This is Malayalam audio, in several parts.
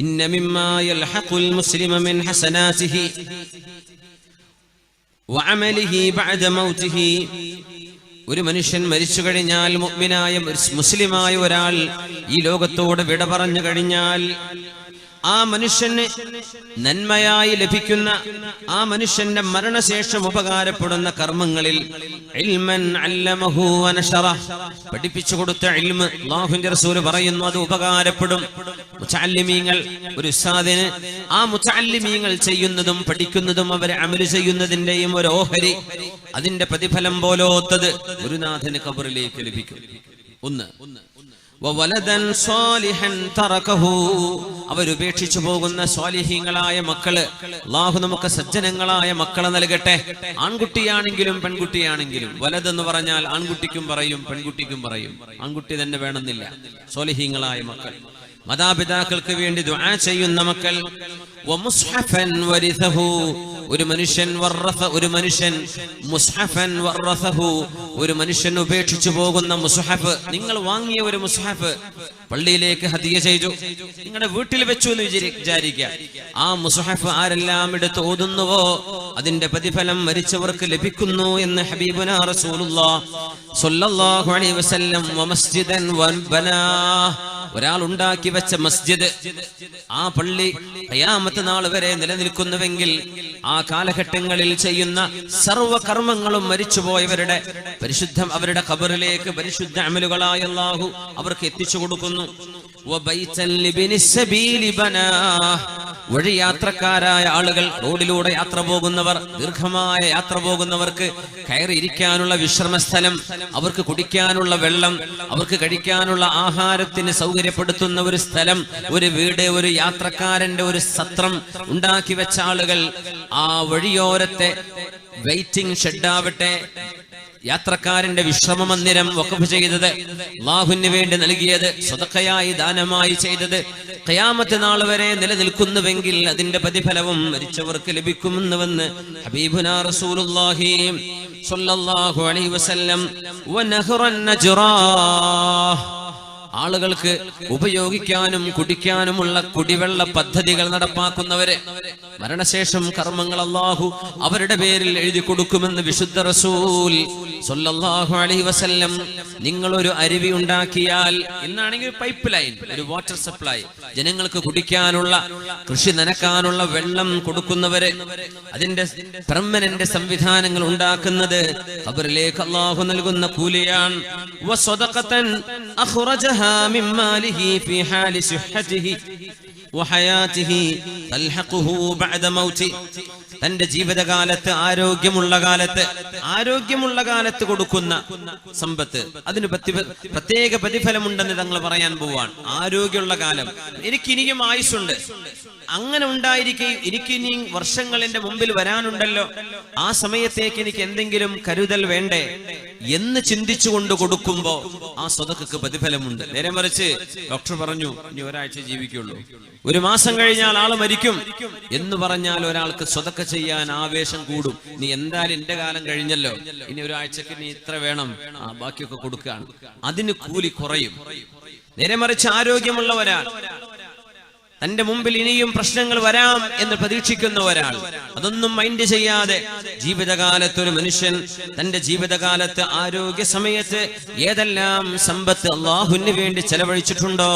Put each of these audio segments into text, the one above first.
ഇന്ന മിമ്മാ യൽഹഖുൽ മുസ്ലിമ മിൻ ഹസനാതിഹി വഅമലിഹി ബഅദ മൗതിഹി. ഒരു മനുഷ്യൻ മരിച്ചു കഴിഞ്ഞാൽ, മുഅ്മിനായ മുസ്ലിമായ ഒരാൾ ഈ ലോകത്തോട് വിട പറഞ്ഞു കഴിഞ്ഞാൽ, ആ മനുഷ്യന് നന്മയായി ലഭിക്കുന്ന, ആ മനുഷ്യന്റെ മരണശേഷം ഉപകാരപ്പെടുന്ന കർമ്മങ്ങളിൽ ഇൽമൻ അല്ലമഹു വനശറഹ്, പഠിപ്പിച്ചു കൊടുത്ത ഇൽമ്, അല്ലാഹുവിന്റെ റസൂൽ പറയുന്നു, അത് ഉപകാരപ്പെടും. മുതഅല്ലിമീങ്ങൾ, ഒരു ഉസ്താദിന് ആ മുതഅല്ലിമീങ്ങൾ ചെയ്യുന്നതും പഠിക്കുന്നതും അവരെ അമല് ചെയ്യുന്നതിന്റെയും ഒരു ഓഹരി, അതിന്റെ പ്രതിഫലം പോലോത്തത് ഗുരുനാഥന് ഖബറിലേക്ക് ലഭിക്കും. ഒന്ന്, വവലദൻ സ്വാലിഹൻ തറകഹു, അവരുപേക്ഷിച്ചു പോകുന്ന സ്വാലിഹീങ്ങളായ മക്കള്. അല്ലാഹു നമുക്ക് സജ്ജനങ്ങളായ മക്കളെ നൽകട്ടെ. ആൺകുട്ടിയാണെങ്കിലും പെൺകുട്ടിയാണെങ്കിലും. വലദ് എന്ന് പറഞ്ഞാൽ ആൺകുട്ടിക്കും പറയും പെൺകുട്ടിക്കും പറയും. ആൺകുട്ടി തന്നെ വേണമെന്നില്ല. സ്വാലിഹീങ്ങളായ മക്കൾ, മാതാപിതാക്കൾക്ക് വേണ്ടി ദുആ ചെയ്യുന്ന മക്കൾ. വമുസ്ഹഫൻ വരിസഹു, ഒരു മനുഷ്യൻ മുസ്ഹഫൻ വറസഹു, ഒരു മനുഷ്യൻ ഉപേക്ഷിച്ചു പോകുന്ന മുസ്ഹഫ്. നിങ്ങൾ വാങ്ങിയ ഒരു മുസ്ഹഫ് പള്ളിയിലേക്ക് ഹദിയ ചെയ്തു, നിങ്ങളുടെ വീട്ടിൽ വെച്ചു എന്ന് വിചാരിക്കുക. ആ മുസ്ഹഫ് ആരെല്ലാം എടുത്ത് ഓതുന്നുവോ അതിന്റെ പ്രതിഫലം മരിച്ചവർക്ക് ലഭിക്കുന്നു എന്ന് ഹബീബുനാ റസൂലുള്ളാഹി സ്വല്ലല്ലാഹു അലൈഹി വസല്ലം. വമസ്ജിദൻ വബനാ, ഒരാൾ ഉണ്ടാക്കി വെച്ച മസ്ജിദ്, ആ പള്ളി ഖിയാമത്ത് നാൾ വരെ നിലനിൽക്കുന്നുവെങ്കിൽ ആ കാലഘട്ടങ്ങളിൽ ചെയ്യുന്ന സർവ്വകർമ്മങ്ങളും മരിച്ചുപോയവരുടെ അവരുടെ ഖബറിലേക്ക് പരിശുദ്ധ അമലുകളായ അല്ലാഹു അവർക്ക് എത്തിച്ചു കൊടുക്കുന്നു. വഴിയാത്രക്കാരായ ആളുകൾ, റോഡിലൂടെ യാത്ര പോകുന്നവർ, ദീർഘമായ യാത്ര പോകുന്നവർക്ക് കയറിയിരിക്കാനുള്ള വിശ്രമസ്ഥലം, അവർക്ക് കുടിക്കാനുള്ള വെള്ളം, അവർക്ക് കഴിക്കാനുള്ള ആഹാരത്തിന് സൗകര്യപ്പെടുത്തുന്ന ഒരു സ്ഥലം, ഒരു വീട്, ഒരു യാത്രക്കാരന്റെ ഒരു സത്രം ഉണ്ടാക്കി വെച്ച ആളുകൾ, ആ വഴിയോരത്തെ വെയിറ്റിംഗ് ഷെഡാവട്ടെ, യാത്രക്കാരന്റെ വിശ്രമ മന്ദിരം വഖഫ് ചെയ്തത്, അല്ലാഹുവിന് വേണ്ടി നൽകിയത്, സ്വതക്കയായി ദാനമായി ചെയ്തത് ഖിയാമത്ത് നാൾ വരെ നിലനിൽക്കുന്നുവെങ്കിൽ അതിന്റെ പ്രതിഫലവും മരിച്ചവർക്ക് ലഭിക്കുമെന്നുവെന്ന് ഹബീബുനാ റസൂലുള്ളാഹി സ്വല്ലല്ലാഹു അലൈഹി വസല്ലം. വനഹറൻ നജ്റാ, ആളുകൾക്ക് ഉപയോഗിക്കാനും കുടിക്കാനുമുള്ള കുടിവെള്ള പദ്ധതികൾ നടപ്പാക്കുന്നവരെ, മരണശേഷം കർമ്മങ്ങൾ അല്ലാഹു അവരുടെ പേരിൽ എഴുതി കൊടുക്കുമെന്ന് വിശുദ്ധ റസൂൽ സ്വല്ലല്ലാഹു അലൈഹി വസല്ലം. നിങ്ങൾ ഒരു അരുവി ഉണ്ടാക്കിയാൽ, ഇന്നാണെങ്കിൽ പൈപ്പ് ലൈൻ, ഒരു വാട്ടർ സപ്ലൈ, ജനങ്ങൾക്ക് കുടിക്കാനുള്ള, കൃഷി നനക്കാനുള്ള വെള്ളം കൊടുക്കുന്നവരെ, അതിന്റെ പെർമനന്റ് സംവിധാനങ്ങൾ ഉണ്ടാക്കുന്നത് ഖബറിലേക്ക് അല്ലാഹു നൽകുന്ന കൂലിയാണ്. വസദഖതൻ അഖ്റജഹ മിൻ മാലിഹി ഫീ ഹാലി സുഹ്ഹതിഹി വഹയാതിഹി തൽഹഖുഹു ബഅദ മൗതി, തന്റെ ജീവിതകാലത്ത് ആരോഗ്യമുള്ള കാലത്ത് കൊടുക്കുന്ന സമ്പത്ത്, അതിന് പ്രത്യേക പ്രതിഫലമുണ്ടെന്ന് തങ്ങൾ പറയാൻ പോവാണ്. ആരോഗ്യമുള്ള കാലം, എനിക്കിനിയും ആയുസ്സുണ്ട്, അങ്ങനെ ഉണ്ടായിരിക്കെ എനിക്കിനി വർഷങ്ങൾ എന്റെ മുമ്പിൽ വരാനുണ്ടല്ലോ, ആ സമയത്തേക്ക് എനിക്ക് എന്തെങ്കിലും കരുതൽ വേണ്ടേ എന്ന് ചിന്തിച്ചുകൊണ്ട് കൊടുക്കുമ്പോ ആ സ്വതക്കക്ക് പ്രതിഫലമുണ്ട്. നേരെ മറിച്ച് ഡോക്ടർ പറഞ്ഞു ഇനി ഒരാഴ്ച ജീവിക്കുള്ളൂ, ഒരു മാസം കഴിഞ്ഞാൽ ആള് മരിക്കും എന്ന് പറഞ്ഞാൽ ഒരാൾക്ക് സ്വതക്ക ചെയ്യാൻ ആവേശം കൂടും. നീ എന്തായാലും എന്റെ കാലം കഴിഞ്ഞല്ലോ, ഇനി ഒരാഴ്ചക്ക് നീ ഇത്ര വേണം, ബാക്കിയൊക്കെ കൊടുക്കുകയാണ്, അതിന് കൂലി കുറയും. നേരെ മറിച്ച് ആരോഗ്യമുള്ള ഒരാൾ, തന്റെ മുമ്പിൽ ഇനിയും പ്രശ്നങ്ങൾ വരാം എന്ന് പ്രതീക്ഷിക്കുന്ന ഒരാൾ, അതൊന്നും മൈൻഡ് ചെയ്യാതെ ജീവിതകാലത്ത് ഒരു മനുഷ്യൻ തന്റെ ജീവിതകാലത്ത് ആരോഗ്യ സമയത്ത് ഏതെല്ലാം സമ്പത്ത് അല്ലാഹുവിന് വേണ്ടി ചെലവഴിച്ചിട്ടുണ്ടോ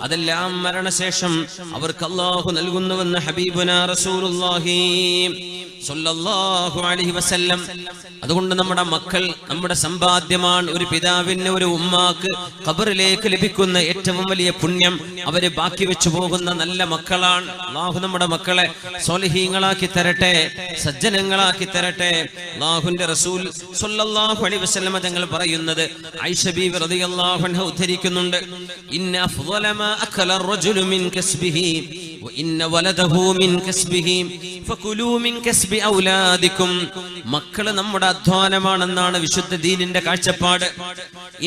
അതെല്ലാം മരണശേഷം അവർക്ക് അല്ലാഹു നൽകുന്നുവെന്ന് ഹബീബുനാ റസൂലുള്ളാഹി സ്വല്ലല്ലാഹു അലൈഹി വസല്ലം. അതുകൊണ്ട് നമ്മുടെ മക്കൾ നമ്മുടെ സമ്പാദ്യമാണ്. ഒരു പിതാവിന്, ഒരു ഉമ്മാക്ക് ഖബറിലേക്ക് ലഭിക്കുന്ന ഏറ്റവും വലിയ പുണ്യം അവര് ബാക്കി വെച്ചു പോകുന്ന നല്ല മക്കളാണ്. അല്ലാഹു നമ്മുടെ മക്കളെ സ്വാലിഹീങ്ങളാക്കി തരട്ടെ, സജ്ജനങ്ങളാക്കി തരട്ടെ. അല്ലാഹുവിന്റെ റസൂൽ സ്വല്ലല്ലാഹു അലൈഹി വസല്ലം തങ്ങൾ പറയുന്നത് ആയിഷ ബീവി റളിയല്ലാഹു അൻഹ ഉദ്ധരിക്കുന്നുണ്ട്, ഇന്ന അഫ്ളല മാ അകല അർ-റജുലു മിൻ കസ്ബിഹി വഇന്ന വലദഹു മിൻ കസ്ബിഹി ഫകുലൂ മിൻ കസ്ബി ഔലാദികും. മക്കൾ നമ്മുടെ അധ്വാനമാണെന്നാണ് വിശുദ്ധ ദീനിന്റെ കാഴ്ചപ്പാട്.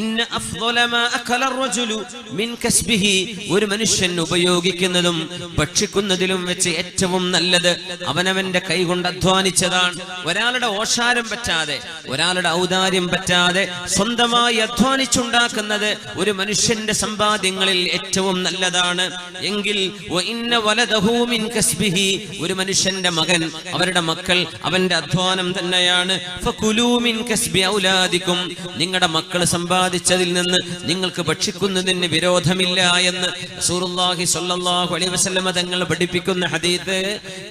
ഇന്ന അഫ്ളല മാ അകല അർറജുലു മിൻ കസ്ബിഹി, ഒരു മനുഷ്യൻ ഉപയോഗിക്കുന്നതും ഭക്ഷിക്കുന്നതിലും വെച്ച് ഏറ്റവും നല്ലത് അവനവന്റെ കൈകൊണ്ട് അധ്വാനിച്ചതാണ്. ഒരാളുടെ ഓശാരം പറ്റാതെ, ഒരാളുടെ ഔദാര്യം പറ്റാതെ സ്വന്തമായി അധ്വാനിച്ചുണ്ടാക്കുന്നത് ഒരു മനുഷ്യന്റെ സമ്പാദ്യങ്ങളിൽ ഏറ്റവും നല്ലതാണ്. എങ്കിൽ വഇന്ന വലദഹു മിൻ കസ്ബിഹി, ഒരു മനുഷ്യന്റെ മകൻ, അവരുടെ മക്കൾ അവന്റെ അധ്വാനം തന്നെയാണ്. ഫകുലൂ മിൻ കസ്ബി ഔലാദികും, നിങ്ങളുടെ മക്കൾ സമ്പാദിച്ചതിൽ നിന്ന് നിങ്ങൾക്ക് ഭക്ഷിക്കുന്നതിന് വിരോധമില്ല എന്ന് റസൂലുള്ളാഹി സ്വല്ലല്ലാഹു അലൈഹി വസല്ലം തങ്ങൾ പഠിപ്പിക്കുന്ന ഹദീസ്.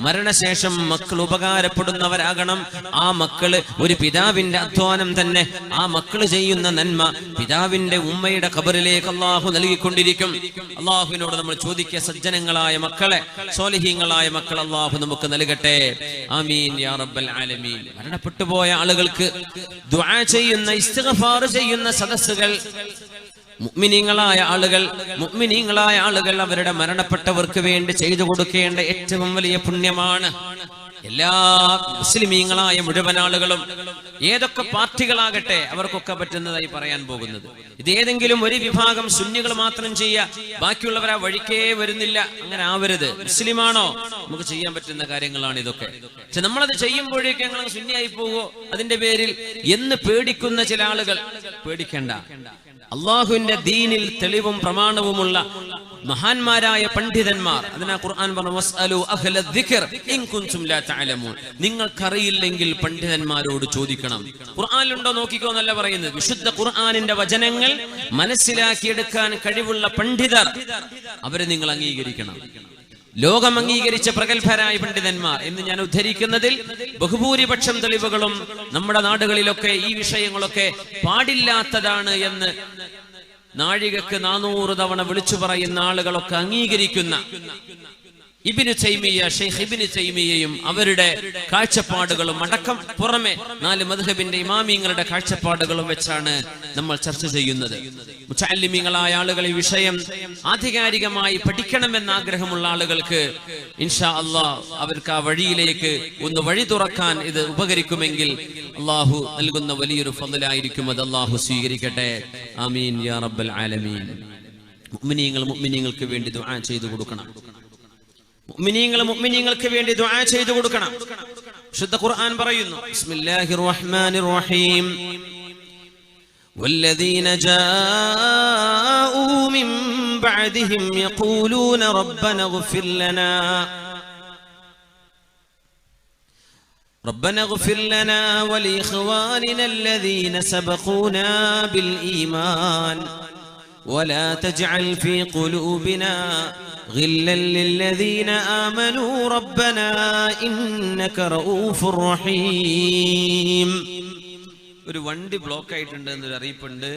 മരണശേഷം മക്കൾ ഉപകാരപ്പെടുന്നവരാകണം. ആ മക്കള് ഒരു പിതാവിന്റെ അധ്വാനം തന്നെ, ആ മക്കള് ചെയ്യുന്ന നന്മ പിതാവിന്റെ ഉമ്മയുടെ ഖബറിലേക്ക് അല്ലാഹു നൽകിക്കൊണ്ടിരിക്കും. അല്ലാഹുവിനോട് നമ്മൾ ചോദിക്കുക, സജ്ജനങ്ങളായ മക്കളെ, സ്വാലിഹീങ്ങളായ മക്കൾ അല്ലാഹു നമുക്ക് നൽകട്ടെ. ആമീൻ യാ റബ്ബൽ ആലമീൻ. മരണപ്പെട്ടു പോയ ആളുകൾക്ക് ദുആ ചെയ്യുന്ന, ഇസ്തിഗ്ഫാർ ചെയ്യുന്ന സദസ്സുകൾ, മുഅ്മിനീങ്ങളായ ആളുകൾ അവരുടെ മരണപ്പെട്ടവർക്ക് വേണ്ടി ചെയ്തു കൊടുക്കേണ്ട ഏറ്റവും വലിയ പുണ്യമാണ്. എല്ലാ മുസ്ലിമീങ്ങളായ മുഴുവൻ ആളുകളും, ഏതൊക്കെ പാർട്ടികളാകട്ടെ, അവർക്കൊക്കെ പറ്റുന്നതായി പറയാൻ പോകുന്നത്. ഇത് ഏതെങ്കിലും ഒരു വിഭാഗം സുന്നികൾ മാത്രം ചെയ്യുക, ബാക്കിയുള്ളവർ ആ വഴിക്കേ വരുന്നില്ല. അങ്ങനെ ആവരുത്. മുസ്ലിമാണോ, നമുക്ക് ചെയ്യാൻ പറ്റുന്ന കാര്യങ്ങളാണ് ഇതൊക്കെ. പക്ഷെ നമ്മളത് ചെയ്യുമ്പോഴേക്കും ഞങ്ങൾ സുന്നിയായി പോകുമോ അതിന്റെ പേരിൽ എന്ന് പേടിക്കുന്ന ചില ആളുകൾ, പേടിക്കണ്ട. അള്ളാഹുവിന്റെ ദീനിൽ തെളിവും പ്രമാണവുമുള്ള മഹാന്മാരായ പണ്ഡിതന്മാർ, അതിനാ ഖുർആൻ പറഞ്ഞു വസ്അലു അഹ്ല ദിക്ർ ഇൻ കുൻതും ലാ തഅലമൂൻ. നിങ്ങൾക്കറിയില്ലെങ്കിൽ പണ്ഡിതന്മാരോട് ചോദിക്കണം. ഖുർആനിലുണ്ടോ നോക്കിക്കോ എന്നല്ല പറയുന്നത്. വിശുദ്ധ ഖുർആനിന്റെ വചനങ്ങൾ മനസ്സിലാക്കിയെടുക്കാൻ കഴിവുള്ള പണ്ഡിതർ, അവരെ നിങ്ങൾ അംഗീകരിക്കണം. ലോകം അംഗീകരിച്ച പ്രഗത്ഭരായ പണ്ഡിതന്മാർ എന്ന് ഞാൻ ഉദ്ധരിക്കുന്നതിൽ ബഹുഭൂരിപക്ഷം തെളിവുകളും നമ്മുടെ നാടുകളിലൊക്കെ ഈ വിഷയങ്ങളൊക്കെ പാടില്ലാത്തതാണ് എന്ന് നാഴികക്ക് 400 തവണ വിളിച്ചു പറയുന്ന ആളുകളൊക്കെ അംഗീകരിക്കുന്ന ഇബ്നു തൈമിയ്യ, ഷെയ്ഖ് ഇബ്നു തൈമിയ്യയും അവരുടെ കാഴ്ചപ്പാടുകളും അടക്കം പുറമെ 4 മദ്ഹബിന്റെ ഇമാമിങ്ങളുടെ കാഴ്ചപ്പാടുകളും വെച്ചാണ് നമ്മൾ ചർച്ച ചെയ്യുന്നത്. മുതഅല്ലിമീങ്ങളായ ആളുകൾ ഈ വിഷയം ആധികാരികമായി പഠിക്കണമെന്ന് ആഗ്രഹമുള്ള ആളുകൾക്ക് ഇൻഷാ അല്ലാഹ് അവർക്ക് ആ വഴിയിലേക്ക് ഒന്ന് വഴി തുറക്കാൻ ഇത് ഉപകരിക്കുമെങ്കിൽ അല്ലാഹു നൽകുന്ന വലിയൊരു ഫضലായിരിക്കും. അത് അല്ലാഹു സ്വീകരിക്കട്ടെ. ആമീൻ യാ റബ്ബൽ ആലമീൻ. മുഅ്മിനീങ്ങൾക്ക് വേണ്ടി ദുആ ചെയ്തു കൊടുക്കണം. മുഅ്മിനീങ്ങൾക്ക് വേണ്ടി ദുആ ചെയ്തു കൊടുക്കണം. വിശുദ്ധ ഖുർആൻ പറയുന്നു, ബിസ്മില്ലാഹിർ റഹ്മാനിർ റഹീം, വല്ലദീന ജാഊ മിൻ ബഅദിഹിം യഖൂലൂന റബ്ബന ഇഗ്ഫിർ ലനാ വലിഇഖ്വാനിന الذين سبقونا بالإيمان ولا تجعل في قلوبنا غلا للذين آمنوا ربنا إنك رؤوف رحيم. ഒരു വണ്ടി ബ്ലോക്ക് ആയിട്ടുണ്ട് എന്നൊരു അറിയിപ്പുണ്ട്.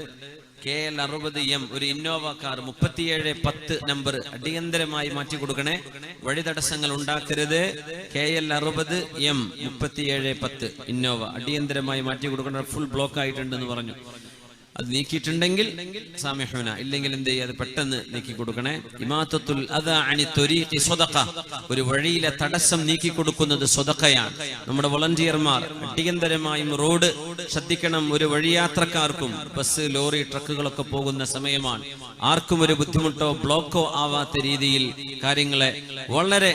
KL 60M ഒരു ഇന്നോവ കാർ 3710 നമ്പർ അടിയന്തരമായി മാറ്റി കൊടുക്കണേ. വഴി തടസ്സങ്ങൾ ഉണ്ടാക്കരുത്. KL 60M 3710 ഇന്നോവ അടിയന്തരമായി മാറ്റി കൊടുക്കണ. ഫുൾ ബ്ലോക്ക് ആയിട്ടുണ്ടെന്ന് പറഞ്ഞു. അത് നീക്കിയിട്ടുണ്ടെങ്കിൽ സാമിഹുന, ഇല്ലെങ്കിൽ എന്ത് ചെയ്യുക, അത് പെട്ടെന്ന് നീക്കി കൊടുക്കണേ. ഇമാത്തത്തുൽ അദാ അനി ത്വരീഖി സ്വദഖ, ഒരു വഴിയിലെ തടസ്സം നീക്കി കൊടുക്കുന്നത് സ്വദഖയാണ്. നമ്മുടെ വോളണ്ടിയർമാർ അടിയന്തരമായും റോഡ് ശ്രദ്ധിക്കണം. ഒരു വഴിയാത്രക്കാർക്കും ബസ്, ലോറി, ട്രക്കുകളൊക്കെ പോകുന്ന സമയമാണ്. ആർക്കും ഒരു ബുദ്ധിമുട്ടോ ബ്ലോക്കോ ആവാത്ത രീതിയിൽ കാര്യങ്ങളെ വളരെ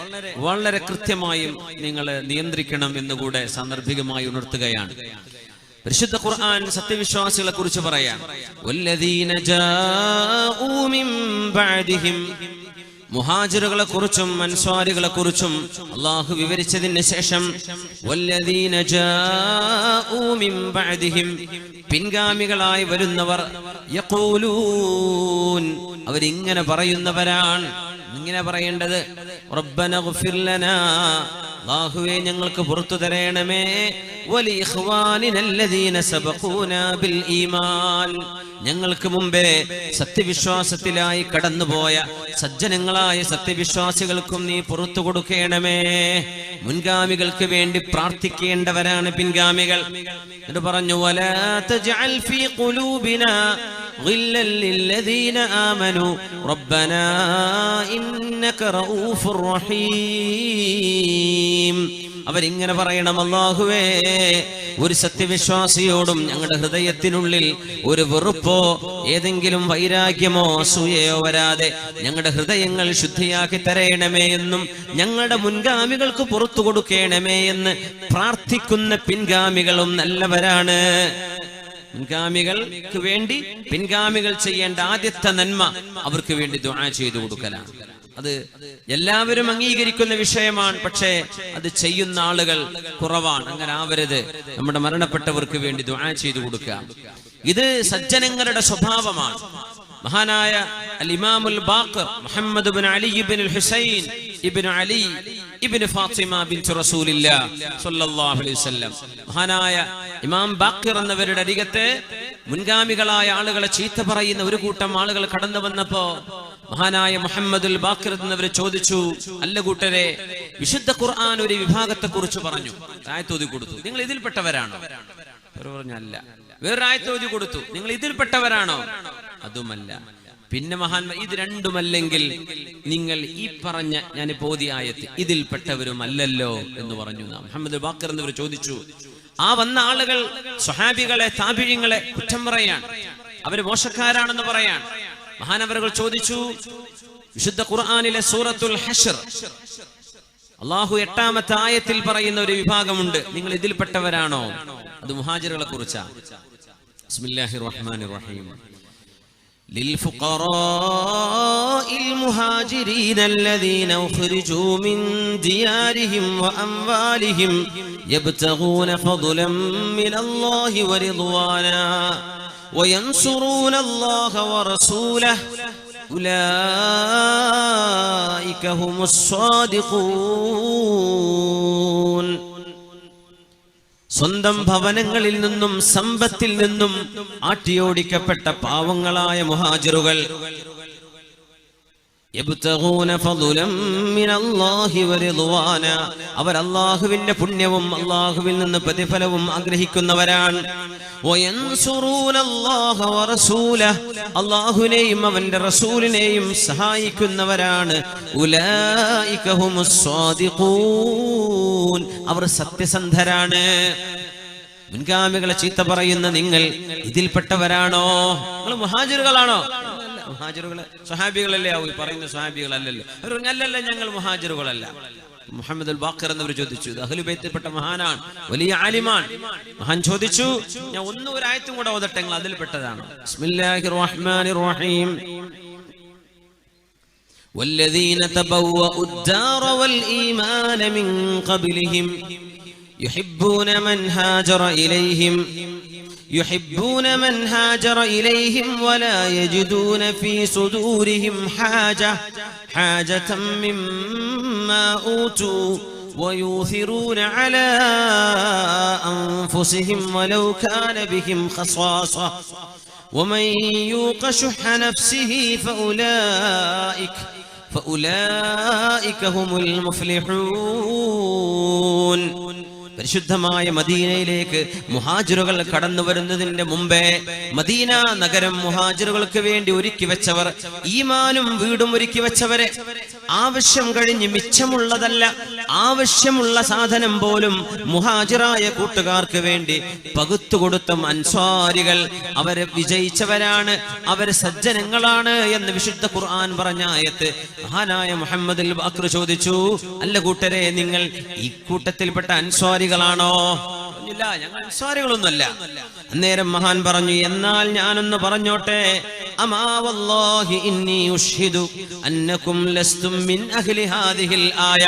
വളരെ കൃത്യമായും നിങ്ങൾ നിയന്ത്രിക്കണം എന്നുകൂടെ സാന്ദർഭികമായി ഉണർത്തുകയാണ്. പരിശുദ്ധ ഖുർആൻ സത്യവിശ്വാസികളെ കുറിച്ച് പറയാം. വല്ലദീന ജാഊ മിൻ ബഅദിഹിം, മുഹാജിറുകളെ കുറിച്ചും അൻസ്വാരികളെ കുറിച്ചും അല്ലാഹു വിവരിച്ചതിന് ശേഷം വല്ലദീന ജാഊ മിൻ ബഅദിഹിം, പിൻഗാമികളായി വരുന്നവർ, യഖൂലൂൻ, അവരിങ്ങനെ പറയുന്നവരാണ്. ഇങ്ങനെ പറയേണ്ടത്, റബ്ബന ഇഗ്ഫിർ ലനാ, അല്ലാഹുവേ ഞങ്ങൾക്ക് പുറത്തു തരണമേ, വലിഇഖ്വാനിനല്ലദീന സബഖൂനാ ബിൽ ഈമാൻ, ഞങ്ങൾക്ക് മുമ്പേ സത്യവിശ്വാസത്തിലായി കടന്നുപോയ സജ്ജനങ്ങളായ സത്യവിശ്വാസികൾക്കും നീ പുറത്തു കൊടുക്കണമേ. മുൻഗാമികൾക്ക് വേണ്ടി പ്രാർത്ഥിക്കേണ്ടവരാണ് പിൻഗാമികൾ. എന്ന് പറഞ്ഞു, വലാ തജ്അൽ ഫീ ഖുലൂബിനാ ഗില്ലൽ ലില്ലദീന ആമനു റബ്ബനാ ഇന്നക റഊഫുർ റഹീം. അവരിങ്ങനെ പറയണം, അല്ലാഹുവേ, ഒരു സത്യവിശ്വാസിയോടും ഞങ്ങളുടെ ഹൃദയത്തിനുള്ളിൽ ഒരു വെറുപ്പോ ഏതെങ്കിലും വൈരാഗ്യമോ അസൂയയോ വരാതെ ഞങ്ങളുടെ ഹൃദയങ്ങൾ ശുദ്ധിയാക്കി തരയണമേ എന്നും ഞങ്ങളുടെ മുൻഗാമികൾക്ക് പുറത്തു കൊടുക്കണമേ എന്ന് പ്രാർത്ഥിക്കുന്ന പിൻഗാമികളും നല്ലവരാണ്. മുൻഗാമികൾക്ക് വേണ്ടി പിൻഗാമികൾ ചെയ്യേണ്ട ആദ്യത്തെ നന്മ അവർക്ക് വേണ്ടി ദുആ ചെയ്തു കൊടുക്കലാണ്. അത് എല്ലാവരും അംഗീകരിക്കുന്ന വിഷയമാണ്. പക്ഷേ അത് ചെയ്യുന്ന ആളുകൾ കുറവാണ്. അങ്ങനെ ആവരുത്. നമ്മുടെ മരണപ്പെട്ടവർക്ക് വേണ്ടി ദുആ ചെയ്തു കൊടുക്കുക, ഇത് സജ്ജനങ്ങളുടെ സ്വഭാവമാണ്. മഹാനായ അൽ ഇമാമുൽ ബാഖർ മുഹമ്മദ് ഇബ്നു അലി ഇബ്നുൽ ഹുസൈൻ ഇബ്നു അലി ഇബ്നു ഫാത്തിമ ബിൻത് റസൂലില്ലാഹ് സ്വല്ലല്ലാഹു അലൈഹി വസല്ലം, മഹാനായ ഇമാം ബാഖർ എന്നവരുടെ അരികത്തെ മുൻഗാമികളായ ആളുകളെ ചീത്ത പറയുന്ന ഒരു കൂട്ടം ആളുകൾ കടന്നു വന്നപ്പോ മഹാനായ മുഹമ്മദുൽ ബാഖർ എന്നവർ ചോദിച്ചു, അല്ല കൂട്ടരെ, വിശുദ്ധ ഖുർആൻ ഒരു വിഭാഗത്തെ കുറിച്ച് പറഞ്ഞു, ആയത്തോതി കൊടുത്തു, നിങ്ങൾ ഇതിൽപ്പെട്ടവരാണോ? അവർ പറഞ്ഞു അല്ല. വേറൊരു ആയത്തോതി കൊടുത്തു, നിങ്ങൾ ഇതിൽപ്പെട്ടവരാണോ? അതുമല്ല. പിന്നെ മഹാന്മാർ, ഇത് രണ്ടുമല്ലെങ്കിൽ നിങ്ങൾ ഈ പറഞ്ഞ ഞാൻ ഓതിയ ആയത്ത് ഇതിൽപ്പെട്ടവരുമല്ലല്ലോ എന്ന് പറഞ്ഞു. മുഹമ്മദ് ബാഖർ എന്നവർ ചോദിച്ചു. ആ വന്ന ആളുകൾ സ്വഹാബികളെ താബിഈങ്ങളെ കുറ്റം പറയാൻ, അവര് മോശക്കാരാണെന്ന് പറയാൻ. മഹാനവറുകൾ ചോദിച്ചു, വിശുദ്ധ ഖുർആനിലെ സൂറത്തുൽ ഹശ്ർ അല്ലാഹു 8-ാമത്തെ ആയത്തിൽ പറയുന്ന ഒരു വിഭാഗമുണ്ട്, നിങ്ങൾ ഇതിൽപ്പെട്ടവരാണോ? അത് മുഹാജിറുകളെ കുറിച്ചാണ്. ബിസ്മില്ലാഹിർ റഹ്മാനിർ റഹീം. للفقراء المهاجرين الذين أخرجوا من ديارهم وأموالهم يبتغون فضلا من الله ورضوانا وينصرون الله ورسوله أولئك هم الصادقون. സ്വന്തം ഭവനങ്ങളിൽ നിന്നും സമ്പത്തിൽ നിന്നും ആട്ടിയോടിക്കപ്പെട്ട പാവങ്ങളായ മുഹാജിറുകൾ അവർ അല്ലാഹുവിന്റെ പുണ്യവും അല്ലാഹുവിൽ നിന്ന് പ്രതിഫലവും ആഗ്രഹിക്കുന്നവരാണ്. അല്ലാഹുവിനെയും അവന്റെ റസൂലിനെയും സഹായിക്കുന്നവരാണ്. ഉലൈക ഹുമുസ് സ്വാദിഖൂൻ, അവർ സത്യസന്ധരാണ്. മുൻഗാമികളെ ചീത്ത പറയുന്ന നിങ്ങൾ ഇതിൽപ്പെട്ടവരാണോ? നിങ്ങൾ മുഹാജിറുകളാണോ? മുഹാജിറുകളെ സ്വഹാബികളല്ലേ ആവൂ പറയുന്ന സ്വഹാബികളല്ലല്ലോ. അവർ അല്ലല്ല, ഞങ്ങൾ മുഹാജിറുകളല്ല. മുഹമ്മദ് അൽ ബാഖർ എന്നവർ ചോദിച്ചു, ഇത് അഹ്ലു ബൈത്തിൽപ്പെട്ട മഹാനാണ്, വലിയ ആലിമാൻ. മഹാൻ ചോദിച്ചു, ഞാൻ ഒരു ആയത്തും കൂടെ ഓതട്ടെ, നിങ്ങൾ അതിൽപ്പെട്ടതാണോ? ബിസ്മില്ലാഹിർ റഹ്മാനിർ റഹീം. വല്ലദീന തബവ്വഉ الدار والإيمان من قبلهم يحبون من هاجر إليهم ولا يجدون في صدورهم حاجة مما أوتوا ويؤثرون على أنفسهم ولو كان بهم خصاصة ومن يوق شح نفسه فأولئك هم المفلحون. പരിശുദ്ധമായ മദീനയിലേക്ക് മുഹാജിറുകൾ കടന്നു വരുന്നതിന്റെ മുമ്പേ മദീന നഗരം മുഹാജിറുകൾക്ക് വേണ്ടി ഒരുക്കി വെച്ചവർ, ഈമാനും വീടും ഒരുക്കി വെച്ചവരെ, ആവശ്യം കഴിഞ്ഞ് മിച്ചമുള്ളതല്ല, ആവശ്യമുള്ള സാധനം പോലും മുഹാജിറായ കൂട്ടുകാർക്ക് വേണ്ടി പകുത്തുകൊടുത്ത അൻസ്വാരികൾ അവരെ വിജയിച്ചവരാണ്, അവര് സജ്ജനങ്ങളാണ് എന്ന് വിശുദ്ധ ഖുർആൻ പറഞ്ഞ ആയത്ത് മഹാനായ മുഹമ്മദ് അൽ ബാഖർ ചോദിച്ചു, അല്ല കൂട്ടരെ, നിങ്ങൾ ഈ കൂട്ടത്തിൽപ്പെട്ട അൻസ്വാരികളാണോ? ഇല്ല, ഞങ്ങൾ അൻസ്വാരികളൊന്നുമല്ല. അന്നേരം മഹാൻ പറഞ്ഞു, എന്നാൽ ഞാനൊന്ന് പറഞ്ഞോട്ടെ, അമാ വല്ലാഹി ഇന്നി ഉഷ്ഹിദു അന്നകും ലസ്തും മിൻ അഹ്ലി ഹാദിഹിൽ ആയ.